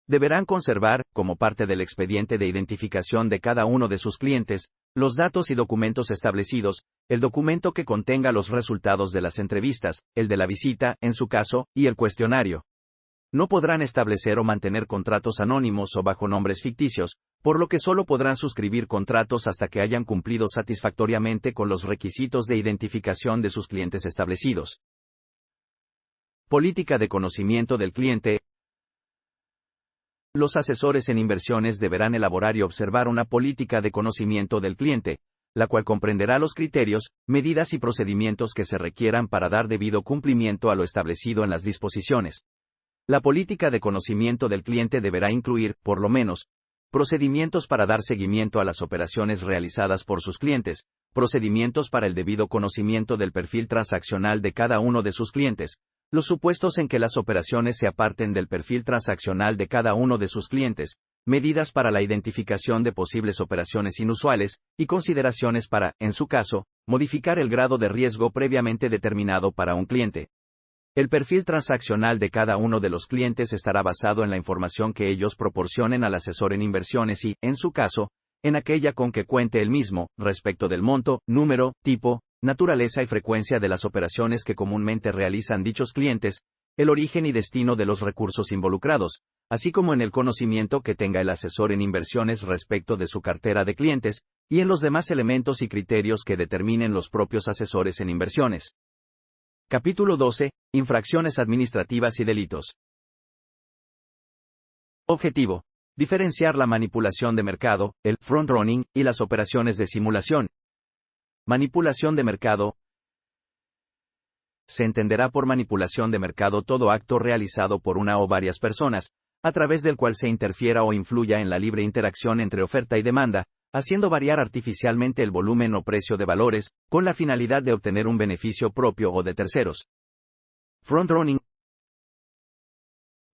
Deberán conservar, como parte del expediente de identificación de cada uno de sus clientes, los datos y documentos establecidos, el documento que contenga los resultados de las entrevistas, el de la visita, en su caso, y el cuestionario. No podrán establecer o mantener contratos anónimos o bajo nombres ficticios, por lo que solo podrán suscribir contratos hasta que hayan cumplido satisfactoriamente con los requisitos de identificación de sus clientes establecidos. Política de conocimiento del cliente. Los asesores en inversiones deberán elaborar y observar una política de conocimiento del cliente, la cual comprenderá los criterios, medidas y procedimientos que se requieran para dar debido cumplimiento a lo establecido en las disposiciones. La política de conocimiento del cliente deberá incluir, por lo menos, procedimientos para dar seguimiento a las operaciones realizadas por sus clientes, procedimientos para el debido conocimiento del perfil transaccional de cada uno de sus clientes, los supuestos en que las operaciones se aparten del perfil transaccional de cada uno de sus clientes, medidas para la identificación de posibles operaciones inusuales, y consideraciones para, en su caso, modificar el grado de riesgo previamente determinado para un cliente. El perfil transaccional de cada uno de los clientes estará basado en la información que ellos proporcionen al asesor en inversiones y, en su caso, en aquella con que cuente el mismo, respecto del monto, número, tipo, naturaleza y frecuencia de las operaciones que comúnmente realizan dichos clientes, el origen y destino de los recursos involucrados, así como en el conocimiento que tenga el asesor en inversiones respecto de su cartera de clientes, y en los demás elementos y criterios que determinen los propios asesores en inversiones. Capítulo 12. Infracciones administrativas y delitos. Objetivo. Diferenciar la manipulación de mercado, el front-running, y las operaciones de simulación. Manipulación de mercado. Se entenderá por manipulación de mercado todo acto realizado por una o varias personas, a través del cual se interfiera o influya en la libre interacción entre oferta y demanda, haciendo variar artificialmente el volumen o precio de valores, con la finalidad de obtener un beneficio propio o de terceros. Front-running.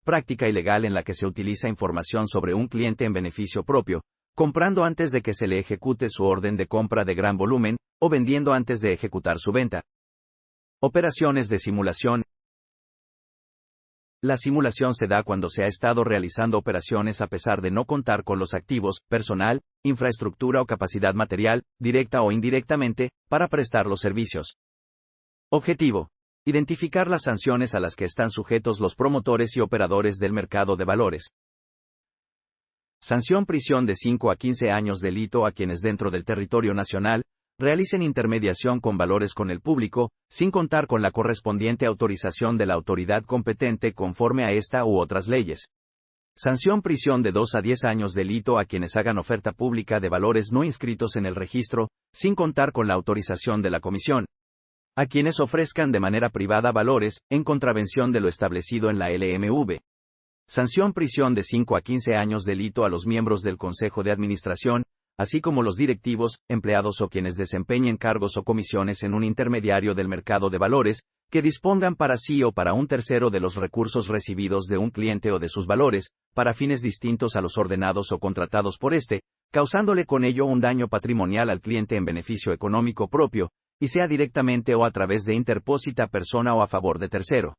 Práctica ilegal en la que se utiliza información sobre un cliente en beneficio propio, comprando antes de que se le ejecute su orden de compra de gran volumen, o vendiendo antes de ejecutar su venta. Operaciones de simulación. La simulación se da cuando se ha estado realizando operaciones a pesar de no contar con los activos, personal, infraestructura o capacidad material, directa o indirectamente, para prestar los servicios. Objetivo. Identificar las sanciones a las que están sujetos los promotores y operadores del mercado de valores. Sanción: prisión de 5 a 15 años, delito a quienes dentro del territorio nacional realicen intermediación con valores con el público, sin contar con la correspondiente autorización de la autoridad competente conforme a esta u otras leyes. Sanción: prisión de 2 a 10 años, delito a quienes hagan oferta pública de valores no inscritos en el registro, sin contar con la autorización de la comisión. A quienes ofrezcan de manera privada valores, en contravención de lo establecido en la LMV. Sanción: prisión de 5 a 15 años, delito a los miembros del Consejo de Administración, así como los directivos, empleados o quienes desempeñen cargos o comisiones en un intermediario del mercado de valores, que dispongan para sí o para un tercero de los recursos recibidos de un cliente o de sus valores, para fines distintos a los ordenados o contratados por éste, causándole con ello un daño patrimonial al cliente en beneficio económico propio, y sea directamente o a través de interpósita persona o a favor de tercero.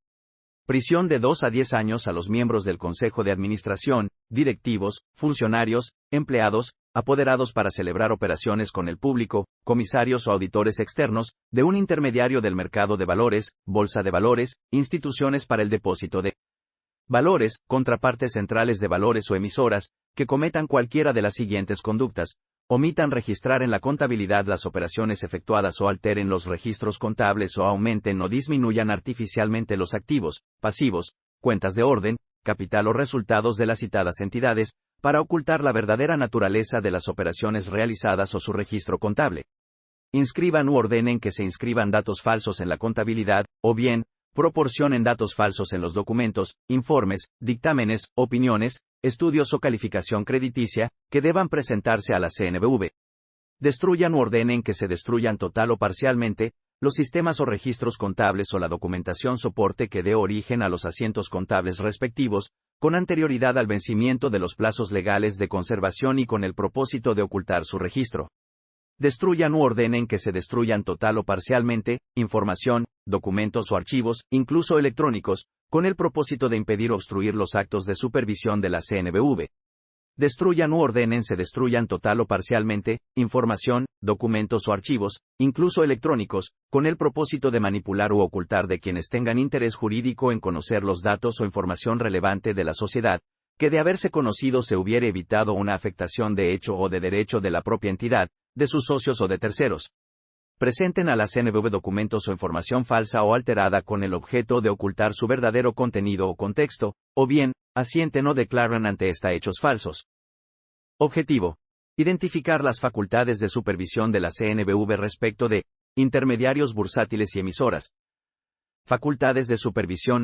Prisión de 2 a 10 años a los miembros del Consejo de Administración, directivos, funcionarios, empleados, apoderados para celebrar operaciones con el público, comisarios o auditores externos, de un intermediario del mercado de valores, bolsa de valores, instituciones para el depósito de valores, contrapartes centrales de valores o emisoras, que cometan cualquiera de las siguientes conductas: omitan registrar en la contabilidad las operaciones efectuadas o alteren los registros contables o aumenten o disminuyan artificialmente los activos, pasivos, cuentas de orden, capital o resultados de las citadas entidades, para ocultar la verdadera naturaleza de las operaciones realizadas o su registro contable. Inscriban u ordenen que se inscriban datos falsos en la contabilidad, o bien, proporcionen datos falsos en los documentos, informes, dictámenes, opiniones, estudios o calificación crediticia, que deban presentarse a la CNBV. Destruyan u ordenen que se destruyan total o parcialmente, los sistemas o registros contables o la documentación soporte que dé origen a los asientos contables respectivos, con anterioridad al vencimiento de los plazos legales de conservación y con el propósito de ocultar su registro. Destruyan u ordenen que se destruyan total o parcialmente, información, documentos o archivos, incluso electrónicos, con el propósito de impedir o obstruir los actos de supervisión de la CNBV. Destruyan u ordenen se destruyan total o parcialmente, información, documentos o archivos, incluso electrónicos, con el propósito de manipular u ocultar de quienes tengan interés jurídico en conocer los datos o información relevante de la sociedad, que de haberse conocido se hubiera evitado una afectación de hecho o de derecho de la propia entidad, de sus socios o de terceros. Presenten a la CNBV documentos o información falsa o alterada con el objeto de ocultar su verdadero contenido o contexto, o bien, asienten o declaran ante esta hechos falsos. Objetivo: identificar las facultades de supervisión de la CNBV respecto de intermediarios bursátiles y emisoras. Facultades de supervisión.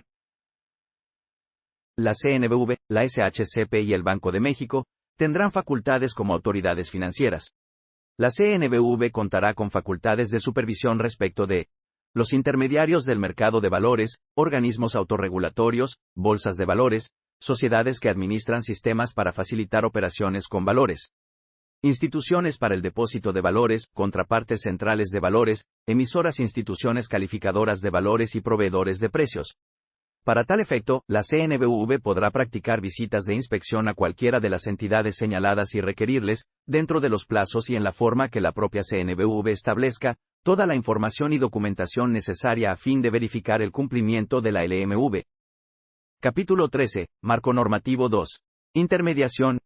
La CNBV, la SHCP y el Banco de México tendrán facultades como autoridades financieras. La CNBV contará con facultades de supervisión respecto de los intermediarios del mercado de valores, organismos autorregulatorios, bolsas de valores, sociedades que administran sistemas para facilitar operaciones con valores, instituciones para el depósito de valores, contrapartes centrales de valores, emisoras, instituciones calificadoras de valores y proveedores de precios. Para tal efecto, la CNBV podrá practicar visitas de inspección a cualquiera de las entidades señaladas y requerirles, dentro de los plazos y en la forma que la propia CNBV establezca, toda la información y documentación necesaria a fin de verificar el cumplimiento de la LMV. Capítulo 13, Marco Normativo 2. Intermediación.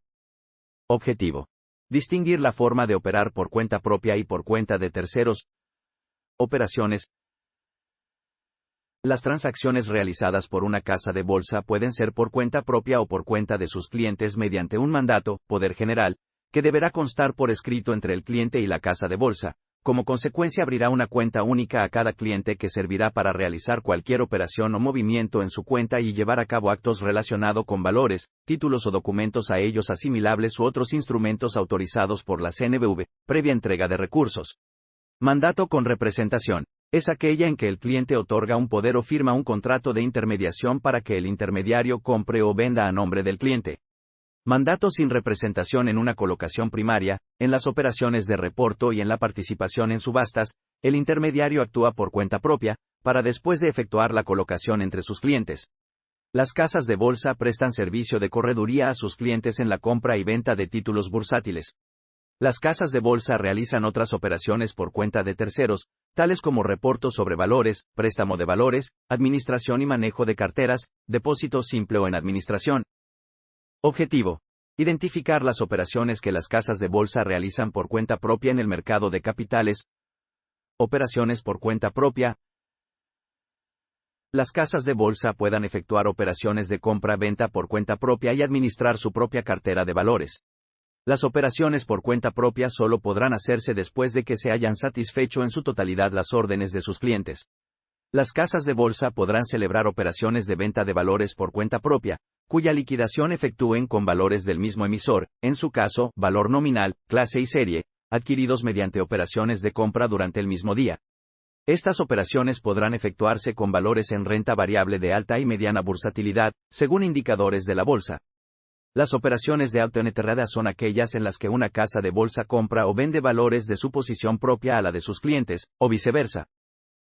Objetivo: distinguir la forma de operar por cuenta propia y por cuenta de terceros. Operaciones. Las transacciones realizadas por una casa de bolsa pueden ser por cuenta propia o por cuenta de sus clientes mediante un mandato, poder general, que deberá constar por escrito entre el cliente y la casa de bolsa. Como consecuencia abrirá una cuenta única a cada cliente que servirá para realizar cualquier operación o movimiento en su cuenta y llevar a cabo actos relacionados con valores, títulos o documentos a ellos asimilables u otros instrumentos autorizados por la CNBV, previa entrega de recursos. Mandato con representación. Es aquella en que el cliente otorga un poder o firma un contrato de intermediación para que el intermediario compre o venda a nombre del cliente. Mandato sin representación en una colocación primaria, en las operaciones de reporto y en la participación en subastas, el intermediario actúa por cuenta propia, para después de efectuar la colocación entre sus clientes. Las casas de bolsa prestan servicio de correduría a sus clientes en la compra y venta de títulos bursátiles. Las casas de bolsa realizan otras operaciones por cuenta de terceros, tales como reporto sobre valores, préstamo de valores, administración y manejo de carteras, depósito simple o en administración. Objetivo: identificar las operaciones que las casas de bolsa realizan por cuenta propia en el mercado de capitales. Operaciones por cuenta propia. Las casas de bolsa puedan efectuar operaciones de compra-venta por cuenta propia y administrar su propia cartera de valores. Las operaciones por cuenta propia solo podrán hacerse después de que se hayan satisfecho en su totalidad las órdenes de sus clientes. Las casas de bolsa podrán celebrar operaciones de venta de valores por cuenta propia, cuya liquidación efectúen con valores del mismo emisor, en su caso, valor nominal, clase y serie, adquiridos mediante operaciones de compra durante el mismo día. Estas operaciones podrán efectuarse con valores en renta variable de alta y mediana bursatilidad, según indicadores de la bolsa. Las operaciones de alta enterrada son aquellas en las que una casa de bolsa compra o vende valores de su posición propia a la de sus clientes, o viceversa.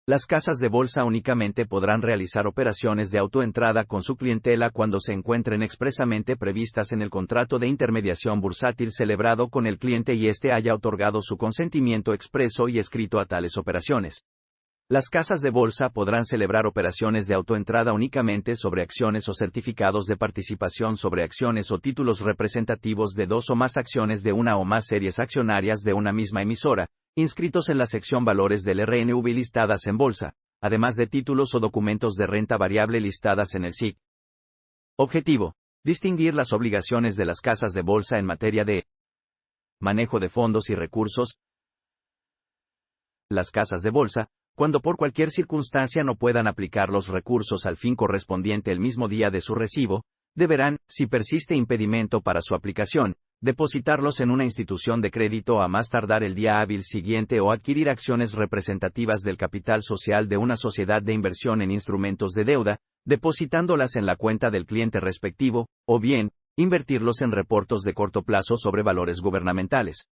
Las casas de bolsa únicamente podrán realizar operaciones de autoentrada con su clientela cuando se encuentren expresamente previstas en el contrato de intermediación bursátil celebrado con el cliente y éste haya otorgado su consentimiento expreso y escrito a tales operaciones. Las casas de bolsa podrán celebrar operaciones de autoentrada únicamente sobre acciones o certificados de participación sobre acciones o títulos representativos de dos o más acciones de una o más series accionarias de una misma emisora, inscritos en la sección Valores del RNV listadas en bolsa, además de títulos o documentos de renta variable listadas en el SIC. Objetivo: Distinguir las obligaciones de las casas de bolsa en materia de manejo de fondos y recursos. Las casas de bolsa, cuando por cualquier circunstancia no puedan aplicar los recursos al fin correspondiente el mismo día de su recibo, deberán, si persiste impedimento para su aplicación, depositarlos en una institución de crédito a más tardar el día hábil siguiente o adquirir acciones representativas del capital social de una sociedad de inversión en instrumentos de deuda, depositándolas en la cuenta del cliente respectivo, o bien, invertirlos en reportos de corto plazo sobre valores gubernamentales.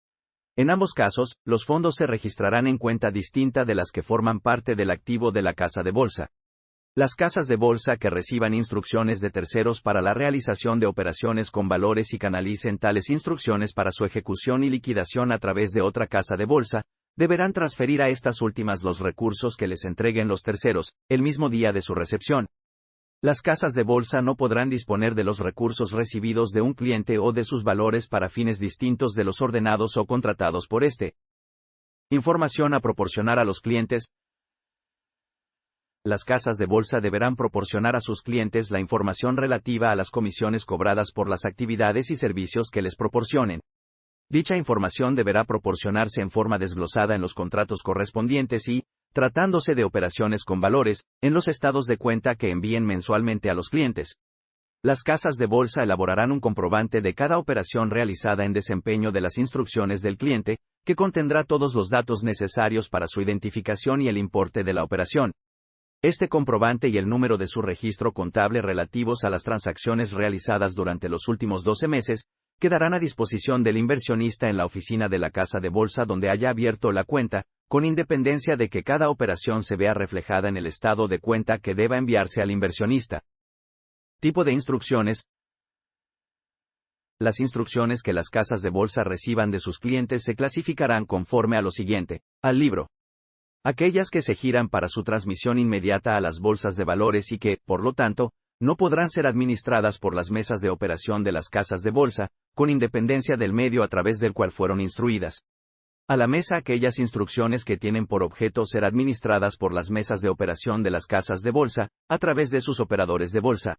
En ambos casos, los fondos se registrarán en cuenta distinta de las que forman parte del activo de la casa de bolsa. Las casas de bolsa que reciban instrucciones de terceros para la realización de operaciones con valores y canalicen tales instrucciones para su ejecución y liquidación a través de otra casa de bolsa, deberán transferir a estas últimas los recursos que les entreguen los terceros, el mismo día de su recepción. Las casas de bolsa no podrán disponer de los recursos recibidos de un cliente o de sus valores para fines distintos de los ordenados o contratados por este. Información a proporcionar a los clientes. Las casas de bolsa deberán proporcionar a sus clientes la información relativa a las comisiones cobradas por las actividades y servicios que les proporcionen. Dicha información deberá proporcionarse en forma desglosada en los contratos correspondientes y, tratándose de operaciones con valores, en los estados de cuenta que envíen mensualmente a los clientes. Las casas de bolsa elaborarán un comprobante de cada operación realizada en desempeño de las instrucciones del cliente, que contendrá todos los datos necesarios para su identificación y el importe de la operación. Este comprobante y el número de su registro contable relativos a las transacciones realizadas durante los últimos 12 meses, quedarán a disposición del inversionista en la oficina de la casa de bolsa donde haya abierto la cuenta, con independencia de que cada operación se vea reflejada en el estado de cuenta que deba enviarse al inversionista. Tipo de instrucciones. Las instrucciones que las casas de bolsa reciban de sus clientes se clasificarán conforme a lo siguiente, al libro. Aquellas que se giran para su transmisión inmediata a las bolsas de valores y que, por lo tanto, no podrán ser administradas por las mesas de operación de las casas de bolsa, con independencia del medio a través del cual fueron instruidas. A la mesa aquellas instrucciones que tienen por objeto ser administradas por las mesas de operación de las casas de bolsa, a través de sus operadores de bolsa.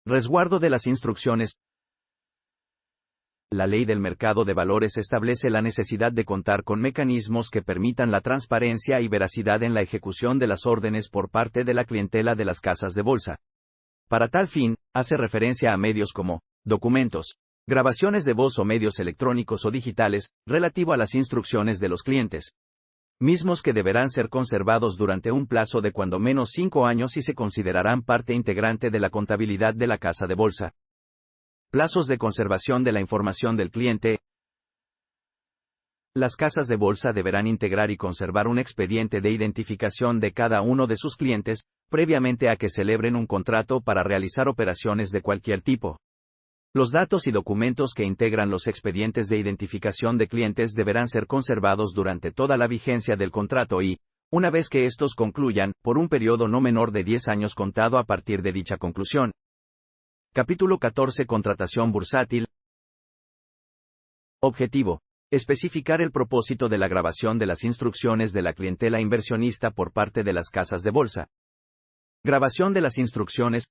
Resguardo de las instrucciones. La ley del mercado de valores establece la necesidad de contar con mecanismos que permitan la transparencia y veracidad en la ejecución de las órdenes por parte de la clientela de las casas de bolsa. Para tal fin, hace referencia a medios como documentos, grabaciones de voz o medios electrónicos o digitales, relativo a las instrucciones de los clientes. Mismos que deberán ser conservados durante un plazo de cuando menos 5 años y se considerarán parte integrante de la contabilidad de la casa de bolsa. Plazos de conservación de la información del cliente. Las casas de bolsa deberán integrar y conservar un expediente de identificación de cada uno de sus clientes, previamente a que celebren un contrato para realizar operaciones de cualquier tipo. Los datos y documentos que integran los expedientes de identificación de clientes deberán ser conservados durante toda la vigencia del contrato y, una vez que estos concluyan, por un periodo no menor de 10 años contado a partir de dicha conclusión. Capítulo 14. Contratación bursátil. Objetivo. Especificar el propósito de la grabación de las instrucciones de la clientela inversionista por parte de las casas de bolsa. Grabación de las instrucciones.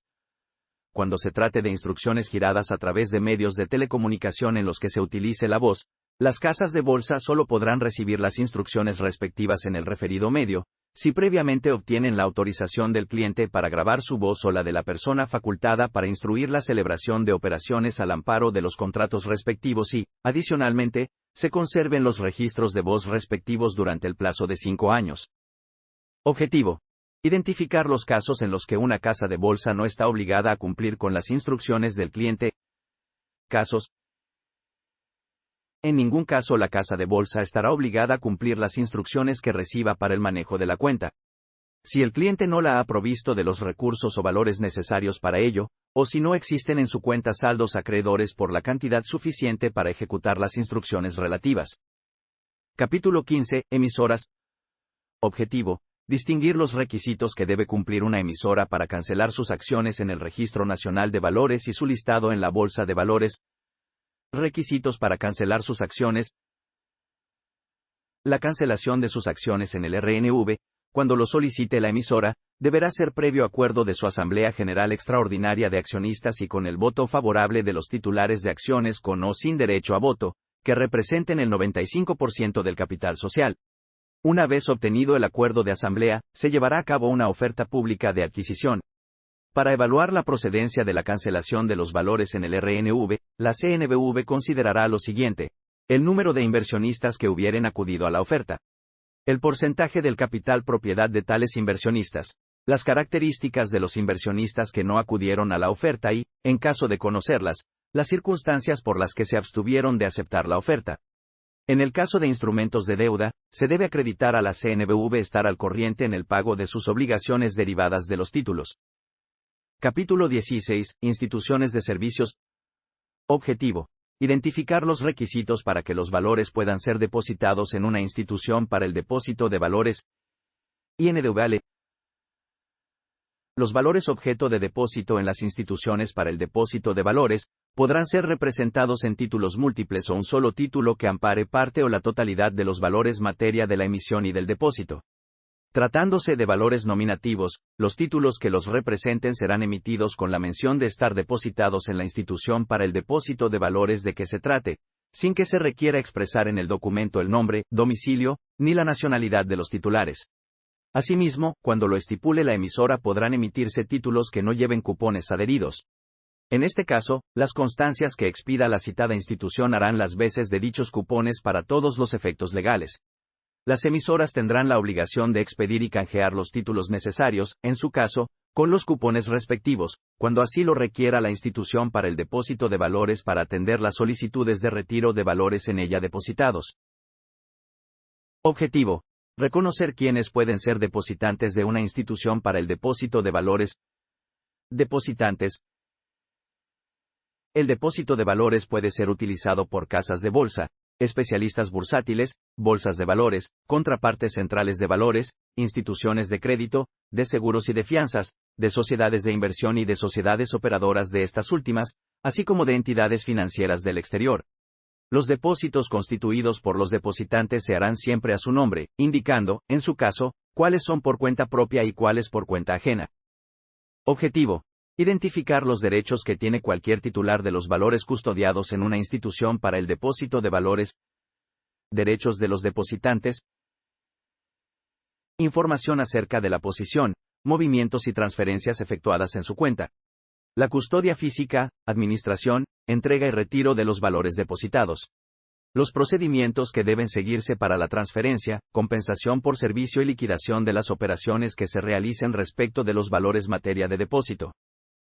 Cuando se trate de instrucciones giradas a través de medios de telecomunicación en los que se utilice la voz, las casas de bolsa solo podrán recibir las instrucciones respectivas en el referido medio, si previamente obtienen la autorización del cliente para grabar su voz o la de la persona facultada para instruir la celebración de operaciones al amparo de los contratos respectivos y, adicionalmente, se conserven los registros de voz respectivos durante el plazo de 5 años. Objetivo. Identificar los casos en los que una casa de bolsa no está obligada a cumplir con las instrucciones del cliente. Casos. En ningún caso la casa de bolsa estará obligada a cumplir las instrucciones que reciba para el manejo de la cuenta. Si el cliente no la ha provisto de los recursos o valores necesarios para ello, o si no existen en su cuenta saldos acreedores por la cantidad suficiente para ejecutar las instrucciones relativas. Capítulo 15. Emisoras. Objetivo. Distinguir los requisitos que debe cumplir una emisora para cancelar sus acciones en el Registro Nacional de Valores y su listado en la Bolsa de Valores. Requisitos para cancelar sus acciones. La cancelación de sus acciones en el RNV cuando lo solicite la emisora, deberá ser previo acuerdo de su Asamblea General Extraordinaria de Accionistas y con el voto favorable de los titulares de acciones con o sin derecho a voto, que representen el 95% del capital social. Una vez obtenido el acuerdo de asamblea, se llevará a cabo una oferta pública de adquisición. Para evaluar la procedencia de la cancelación de los valores en el RNV, la CNBV considerará lo siguiente: el número de inversionistas que hubieren acudido a la oferta, el porcentaje del capital propiedad de tales inversionistas, las características de los inversionistas que no acudieron a la oferta y, en caso de conocerlas, las circunstancias por las que se abstuvieron de aceptar la oferta. En el caso de instrumentos de deuda, se debe acreditar a la CNBV estar al corriente en el pago de sus obligaciones derivadas de los títulos. Capítulo 16. Instituciones de servicios. Objetivo: identificar los requisitos para que los valores puedan ser depositados en una institución para el depósito de valores. INDVALE. Los valores objeto de depósito en las instituciones para el depósito de valores podrán ser representados en títulos múltiples o un solo título que ampare parte o la totalidad de los valores materia de la emisión y del depósito. Tratándose de valores nominativos, los títulos que los representen serán emitidos con la mención de estar depositados en la institución para el depósito de valores de que se trate, sin que se requiera expresar en el documento el nombre, domicilio, ni la nacionalidad de los titulares. Asimismo, cuando lo estipule la emisora podrán emitirse títulos que no lleven cupones adheridos. En este caso, las constancias que expida la citada institución harán las veces de dichos cupones para todos los efectos legales. Las emisoras tendrán la obligación de expedir y canjear los títulos necesarios, en su caso, con los cupones respectivos, cuando así lo requiera la institución para el depósito de valores para atender las solicitudes de retiro de valores en ella depositados. Objetivo: reconocer quiénes pueden ser depositantes de una institución para el depósito de valores. Depositantes. El depósito de valores puede ser utilizado por casas de bolsa, especialistas bursátiles, bolsas de valores, contrapartes centrales de valores, instituciones de crédito, de seguros y de fianzas, de sociedades de inversión y de sociedades operadoras de estas últimas, así como de entidades financieras del exterior. Los depósitos constituidos por los depositantes se harán siempre a su nombre, indicando, en su caso, cuáles son por cuenta propia y cuáles por cuenta ajena. Objetivo: identificar los derechos que tiene cualquier titular de los valores custodiados en una institución para el depósito de valores. Derechos de los depositantes. Información acerca de la posición, movimientos y transferencias efectuadas en su cuenta. La custodia física, administración, entrega y retiro de los valores depositados. Los procedimientos que deben seguirse para la transferencia, compensación por servicio y liquidación de las operaciones que se realicen respecto de los valores materia de depósito.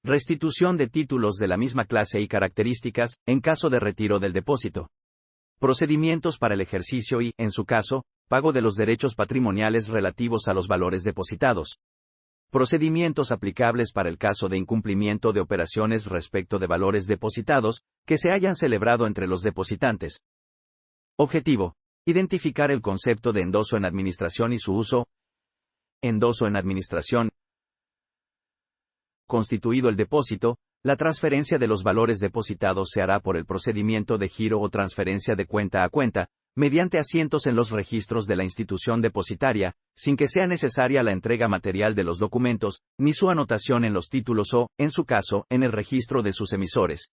Restitución de títulos de la misma clase y características, en caso de retiro del depósito. Procedimientos para el ejercicio y, en su caso, pago de los derechos patrimoniales relativos a los valores depositados. Procedimientos aplicables para el caso de incumplimiento de operaciones respecto de valores depositados, que se hayan celebrado entre los depositantes. Objetivo: identificar el concepto de endoso en administración y su uso. Endoso en administración. Constituido el depósito, la transferencia de los valores depositados se hará por el procedimiento de giro o transferencia de cuenta a cuenta, mediante asientos en los registros de la institución depositaria, sin que sea necesaria la entrega material de los documentos, ni su anotación en los títulos o, en su caso, en el registro de sus emisores.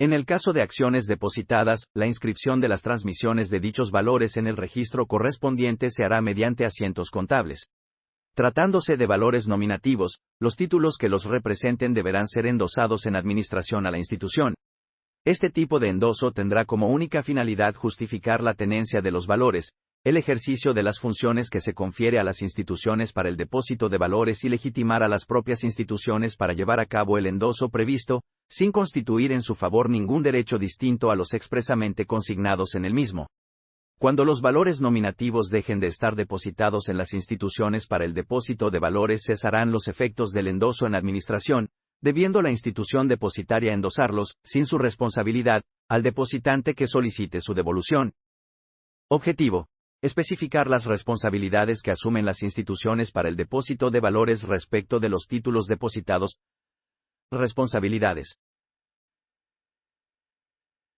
En el caso de acciones depositadas, la inscripción de las transmisiones de dichos valores en el registro correspondiente se hará mediante asientos contables. Tratándose de valores nominativos, los títulos que los representen deberán ser endosados en administración a la institución. Este tipo de endoso tendrá como única finalidad justificar la tenencia de los valores, el ejercicio de las funciones que se confiere a las instituciones para el depósito de valores y legitimar a las propias instituciones para llevar a cabo el endoso previsto, sin constituir en su favor ningún derecho distinto a los expresamente consignados en el mismo. Cuando los valores nominativos dejen de estar depositados en las instituciones para el depósito de valores cesarán los efectos del endoso en administración, debiendo la institución depositaria endosarlos, sin su responsabilidad, al depositante que solicite su devolución. Objetivo: especificar las responsabilidades que asumen las instituciones para el depósito de valores respecto de los títulos depositados. Responsabilidades: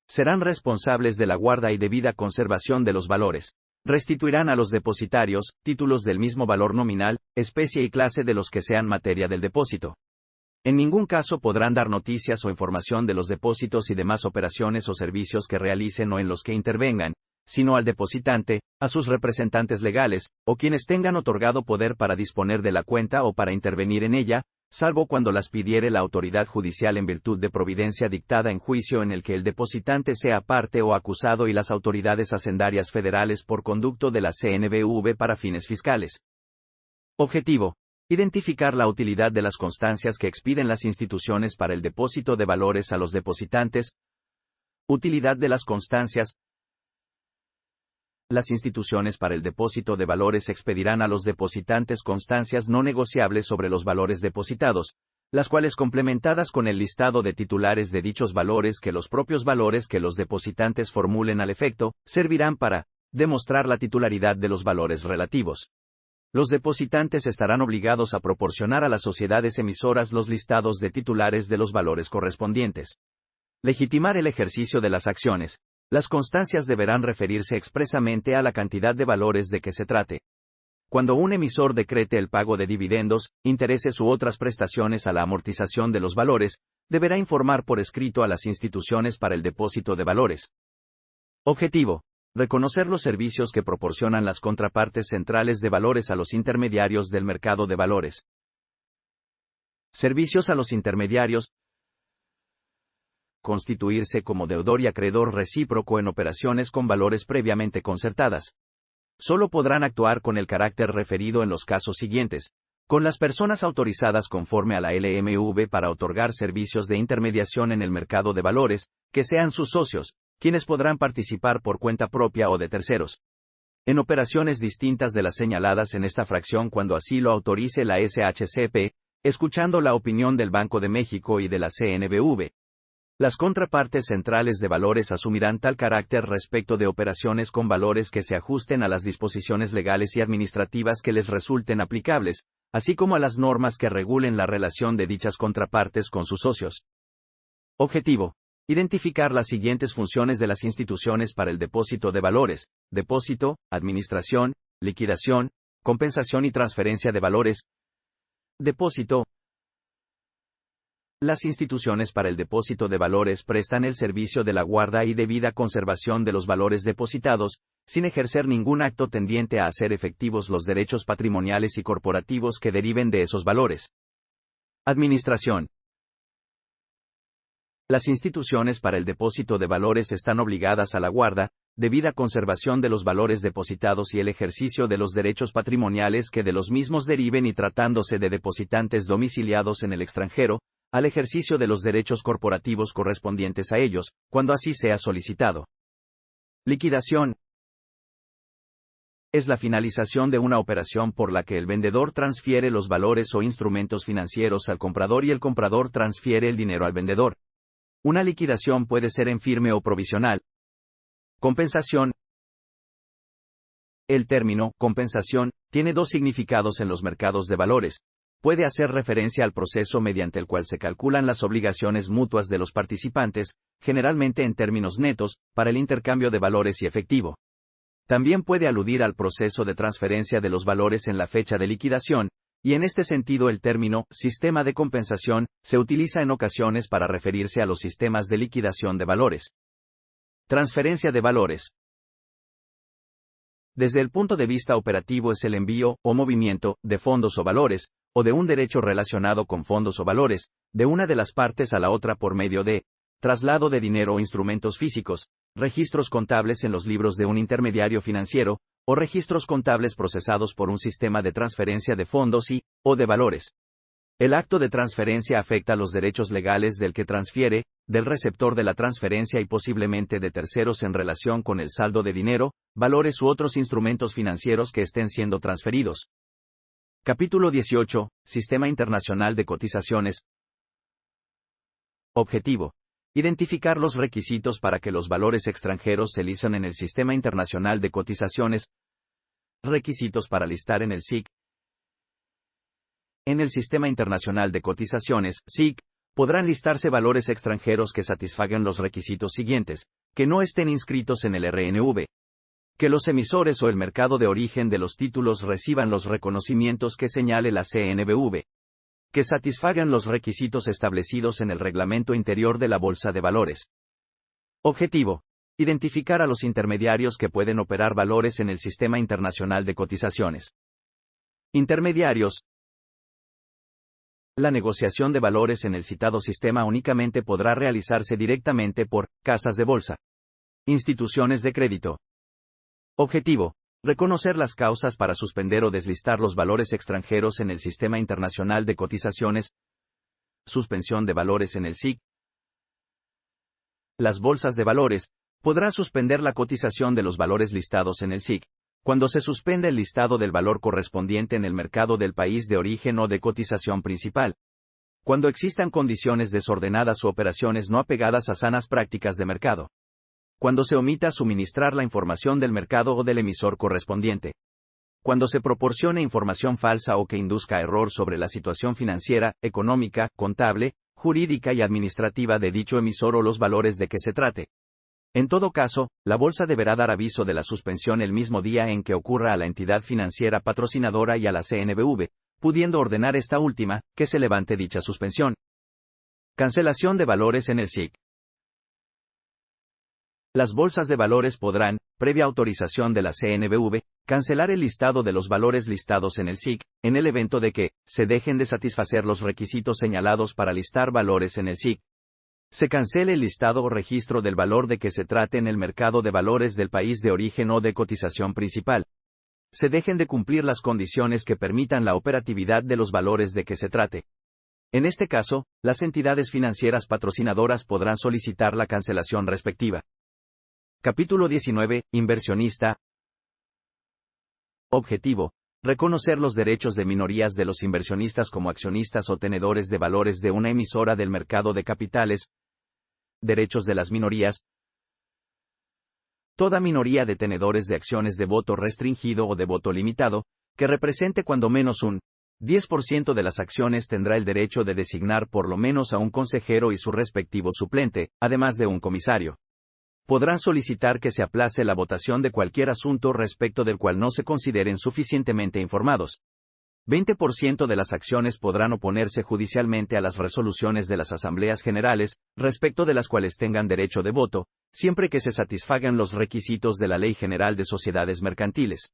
serán responsables de la guarda y debida conservación de los valores, Restituirán a los depositarios títulos del mismo valor nominal, especie y clase de los que sean materia del depósito. En ningún caso podrán dar noticias o información de los depósitos y demás operaciones o servicios que realicen o en los que intervengan, sino al depositante, a sus representantes legales, o quienes tengan otorgado poder para disponer de la cuenta o para intervenir en ella, salvo cuando las pidiere la autoridad judicial en virtud de providencia dictada en juicio en el que el depositante sea parte o acusado y las autoridades hacendarias federales por conducto de la CNBV para fines fiscales. Objetivo: identificar la utilidad de las constancias que expiden las instituciones para el depósito de valores a los depositantes. Utilidad de las constancias. Las instituciones para el depósito de valores expedirán a los depositantes constancias no negociables sobre los valores depositados, las cuales complementadas con el listado de titulares de dichos valores que los propios valores que los depositantes formulen al efecto, servirán para demostrar la titularidad de los valores relativos. Los depositantes estarán obligados a proporcionar a las sociedades emisoras los listados de titulares de los valores correspondientes. Legitimar el ejercicio de las acciones. Las constancias deberán referirse expresamente a la cantidad de valores de que se trate. Cuando un emisor decrete el pago de dividendos, intereses u otras prestaciones a la amortización de los valores, deberá informar por escrito a las instituciones para el depósito de valores. Objetivo: reconocer los servicios que proporcionan las contrapartes centrales de valores a los intermediarios del mercado de valores. Servicios a los intermediarios. Constituirse como deudor y acreedor recíproco en operaciones con valores previamente concertadas. Solo podrán actuar con el carácter referido en los casos siguientes: con las personas autorizadas conforme a la LMV para otorgar servicios de intermediación en el mercado de valores, que sean sus socios, quienes podrán participar por cuenta propia o de terceros. En operaciones distintas de las señaladas en esta fracción cuando así lo autorice la SHCP, escuchando la opinión del Banco de México y de la CNBV. Las contrapartes centrales de valores asumirán tal carácter respecto de operaciones con valores que se ajusten a las disposiciones legales y administrativas que les resulten aplicables, así como a las normas que regulen la relación de dichas contrapartes con sus socios. Objetivo: identificar las siguientes funciones de las instituciones para el depósito de valores: depósito, administración, liquidación, compensación y transferencia de valores. Depósito. Las instituciones para el depósito de valores prestan el servicio de la guarda y debida conservación de los valores depositados, sin ejercer ningún acto tendiente a hacer efectivos los derechos patrimoniales y corporativos que deriven de esos valores. Administración. Las instituciones para el depósito de valores están obligadas a la guarda, debida conservación de los valores depositados y el ejercicio de los derechos patrimoniales que de los mismos deriven y tratándose de depositantes domiciliados en el extranjero, al ejercicio de los derechos corporativos correspondientes a ellos, cuando así sea solicitado. Liquidación. Es la finalización de una operación por la que el vendedor transfiere los valores o instrumentos financieros al comprador y el comprador transfiere el dinero al vendedor. Una liquidación puede ser en firme o provisional. Compensación. El término compensación tiene dos significados en los mercados de valores. Puede hacer referencia al proceso mediante el cual se calculan las obligaciones mutuas de los participantes, generalmente en términos netos, para el intercambio de valores y efectivo. También puede aludir al proceso de transferencia de los valores en la fecha de liquidación, y en este sentido el término sistema de compensación se utiliza en ocasiones para referirse a los sistemas de liquidación de valores. Transferencia de valores. Desde el punto de vista operativo es el envío o movimiento de fondos o valores, o de un derecho relacionado con fondos o valores, de una de las partes a la otra por medio de traslado de dinero o instrumentos físicos, registros contables en los libros de un intermediario financiero, o registros contables procesados por un sistema de transferencia de fondos o de valores. El acto de transferencia afecta los derechos legales del que transfiere, del receptor de la transferencia y posiblemente de terceros en relación con el saldo de dinero, valores u otros instrumentos financieros que estén siendo transferidos. Capítulo 18. Sistema Internacional de Cotizaciones. Objetivo: identificar los requisitos para que los valores extranjeros se listan en el Sistema Internacional de Cotizaciones. Requisitos para listar en el SIC. En el Sistema Internacional de Cotizaciones, SIC, podrán listarse valores extranjeros que satisfagan los requisitos siguientes, que no estén inscritos en el RNV. Que los emisores o el mercado de origen de los títulos reciban los reconocimientos que señale la CNBV. Que satisfagan los requisitos establecidos en el reglamento interior de la Bolsa de Valores. Objetivo: identificar a los intermediarios que pueden operar valores en el sistema internacional de cotizaciones. Intermediarios. La negociación de valores en el citado sistema únicamente podrá realizarse directamente por casas de bolsa, instituciones de crédito. Objetivo: reconocer las causas para suspender o deslistar los valores extranjeros en el sistema internacional de cotizaciones. Suspensión de valores en el SIC. Las bolsas de valores podrá suspender la cotización de los valores listados en el SIC, cuando se suspende el listado del valor correspondiente en el mercado del país de origen o de cotización principal. Cuando existan condiciones desordenadas u operaciones no apegadas a sanas prácticas de mercado. Cuando se omita suministrar la información del mercado o del emisor correspondiente. Cuando se proporcione información falsa o que induzca error sobre la situación financiera, económica, contable, jurídica y administrativa de dicho emisor o los valores de que se trate. En todo caso, la bolsa deberá dar aviso de la suspensión el mismo día en que ocurra a la entidad financiera patrocinadora y a la CNBV, pudiendo ordenar esta última que se levante dicha suspensión. Cancelación de valores en el SIC. Las bolsas de valores podrán, previa autorización de la CNBV, cancelar el listado de los valores listados en el SIC, en el evento de que se dejen de satisfacer los requisitos señalados para listar valores en el SIC. Se cancele el listado o registro del valor de que se trate en el mercado de valores del país de origen o de cotización principal. Se dejen de cumplir las condiciones que permitan la operatividad de los valores de que se trate. En este caso, las entidades financieras patrocinadoras podrán solicitar la cancelación respectiva. Capítulo 19. Inversionista. Objetivo: reconocer los derechos de minorías de los inversionistas como accionistas o tenedores de valores de una emisora del mercado de capitales. Derechos de las minorías. Toda minoría de tenedores de acciones de voto restringido o de voto limitado, que represente cuando menos un 10% de las acciones tendrá el derecho de designar por lo menos a un consejero y su respectivo suplente, además de un comisario. Podrán solicitar que se aplace la votación de cualquier asunto respecto del cual no se consideren suficientemente informados. 20% de las acciones podrán oponerse judicialmente a las resoluciones de las asambleas generales, respecto de las cuales tengan derecho de voto, siempre que se satisfagan los requisitos de la Ley General de Sociedades Mercantiles.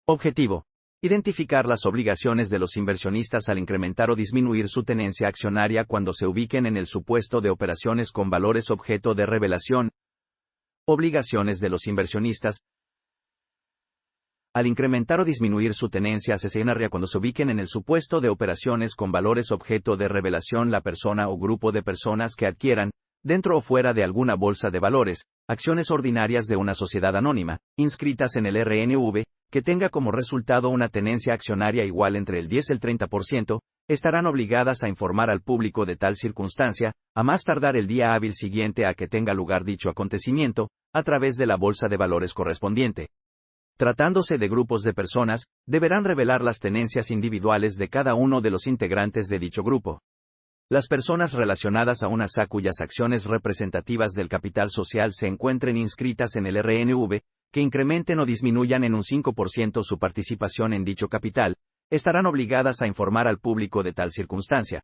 Objetivo: identificar las obligaciones de los inversionistas al incrementar o disminuir su tenencia accionaria cuando se ubiquen en el supuesto de operaciones con valores objeto de revelación. Obligaciones de los inversionistas. Al incrementar o disminuir su tenencia accionaria cuando se ubiquen en el supuesto de operaciones con valores objeto de revelación la persona o grupo de personas que adquieran, dentro o fuera de alguna bolsa de valores, acciones ordinarias de una sociedad anónima, inscritas en el RNV, que tenga como resultado una tenencia accionaria igual entre el 10 y el 30%, estarán obligadas a informar al público de tal circunstancia, a más tardar el día hábil siguiente a que tenga lugar dicho acontecimiento, a través de la bolsa de valores correspondiente. Tratándose de grupos de personas, deberán revelar las tenencias individuales de cada uno de los integrantes de dicho grupo. Las personas relacionadas a una SA cuyas acciones representativas del capital social se encuentren inscritas en el RNV, que incrementen o disminuyan en un 5% su participación en dicho capital, estarán obligadas a informar al público de tal circunstancia.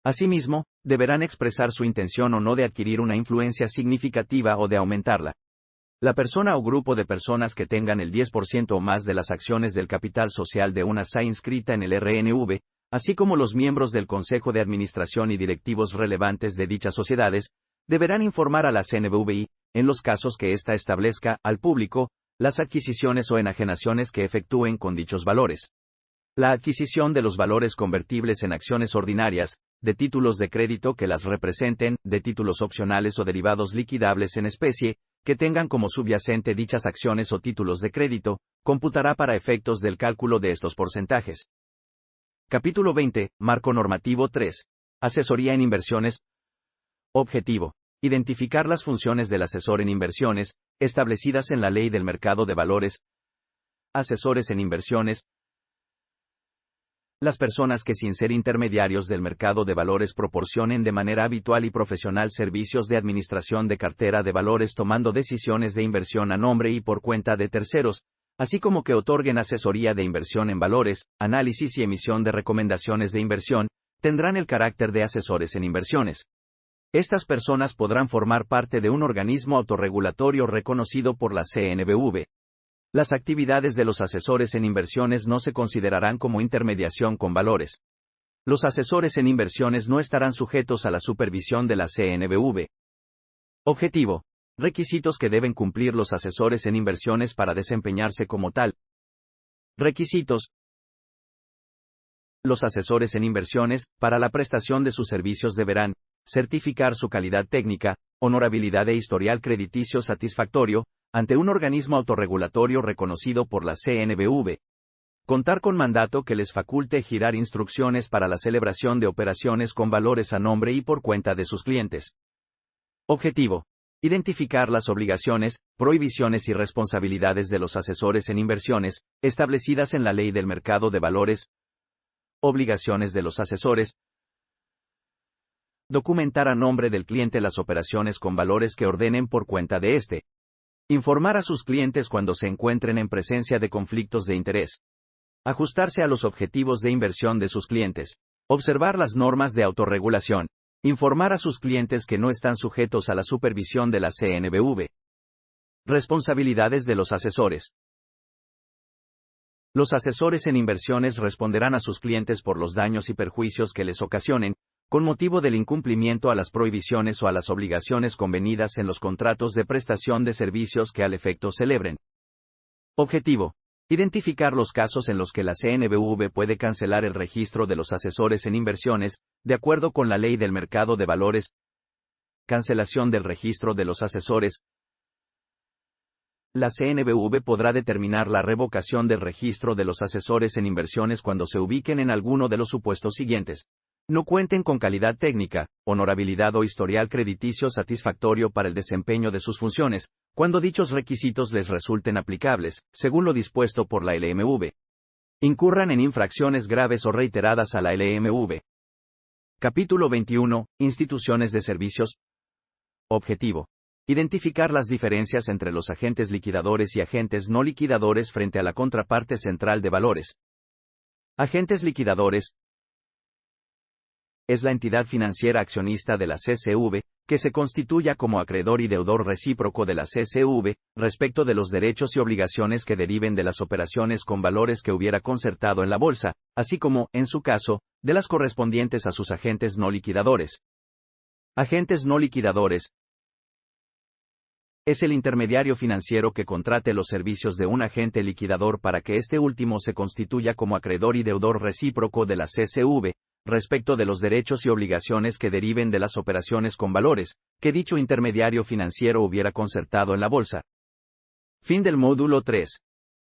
Asimismo, deberán expresar su intención o no de adquirir una influencia significativa o de aumentarla. La persona o grupo de personas que tengan el 10% o más de las acciones del capital social de una SA inscrita en el RNV, así como los miembros del Consejo de Administración y directivos relevantes de dichas sociedades, deberán informar a la CNBVI, en los casos que ésta establezca, al público, las adquisiciones o enajenaciones que efectúen con dichos valores. La adquisición de los valores convertibles en acciones ordinarias, de títulos de crédito que las representen, de títulos opcionales o derivados liquidables en especie, que tengan como subyacente dichas acciones o títulos de crédito, computará para efectos del cálculo de estos porcentajes. Capítulo 20. Marco normativo 3. Asesoría en inversiones. Objetivo: identificar las funciones del asesor en inversiones, establecidas en la Ley del Mercado de Valores. Asesores en inversiones. Las personas que sin ser intermediarios del mercado de valores proporcionen de manera habitual y profesional servicios de administración de cartera de valores tomando decisiones de inversión a nombre y por cuenta de terceros, así como que otorguen asesoría de inversión en valores, análisis y emisión de recomendaciones de inversión, tendrán el carácter de asesores en inversiones. Estas personas podrán formar parte de un organismo autorregulatorio reconocido por la CNBV. Las actividades de los asesores en inversiones no se considerarán como intermediación con valores. Los asesores en inversiones no estarán sujetos a la supervisión de la CNBV. Objetivo. Requisitos que deben cumplir los asesores en inversiones para desempeñarse como tal. Requisitos. Los asesores en inversiones, para la prestación de sus servicios deberán certificar su calidad técnica, honorabilidad e historial crediticio satisfactorio, ante un organismo autorregulatorio reconocido por la CNBV. Contar con mandato que les faculte girar instrucciones para la celebración de operaciones con valores a nombre y por cuenta de sus clientes. Objetivo. Identificar las obligaciones, prohibiciones y responsabilidades de los asesores en inversiones, establecidas en la Ley del Mercado de Valores. Obligaciones de los asesores. Documentar a nombre del cliente las operaciones con valores que ordenen por cuenta de éste. Informar a sus clientes cuando se encuentren en presencia de conflictos de interés. Ajustarse a los objetivos de inversión de sus clientes. Observar las normas de autorregulación. Informar a sus clientes que no están sujetos a la supervisión de la CNBV. Responsabilidades de los asesores. Los asesores en inversiones responderán a sus clientes por los daños y perjuicios que les ocasionen, con motivo del incumplimiento a las prohibiciones o a las obligaciones convenidas en los contratos de prestación de servicios que al efecto celebren. Objetivo. Identificar los casos en los que la CNBV puede cancelar el registro de los asesores en inversiones, de acuerdo con la Ley del Mercado de Valores. Cancelación del registro de los asesores. La CNBV podrá determinar la revocación del registro de los asesores en inversiones cuando se ubiquen en alguno de los supuestos siguientes. No cuenten con calidad técnica, honorabilidad o historial crediticio satisfactorio para el desempeño de sus funciones, cuando dichos requisitos les resulten aplicables, según lo dispuesto por la LMV. Incurran en infracciones graves o reiteradas a la LMV. Capítulo 21. Instituciones de servicios. Objetivo. Identificar las diferencias entre los agentes liquidadores y agentes no liquidadores frente a la contraparte central de valores. Agentes liquidadores. Es la entidad financiera accionista de la CCV, que se constituya como acreedor y deudor recíproco de la CCV, respecto de los derechos y obligaciones que deriven de las operaciones con valores que hubiera concertado en la bolsa, así como, en su caso, de las correspondientes a sus agentes no liquidadores. Agentes no liquidadores. Es el intermediario financiero que contrate los servicios de un agente liquidador para que este último se constituya como acreedor y deudor recíproco de la CCV, respecto de los derechos y obligaciones que deriven de las operaciones con valores, que dicho intermediario financiero hubiera concertado en la bolsa. Fin del módulo 3.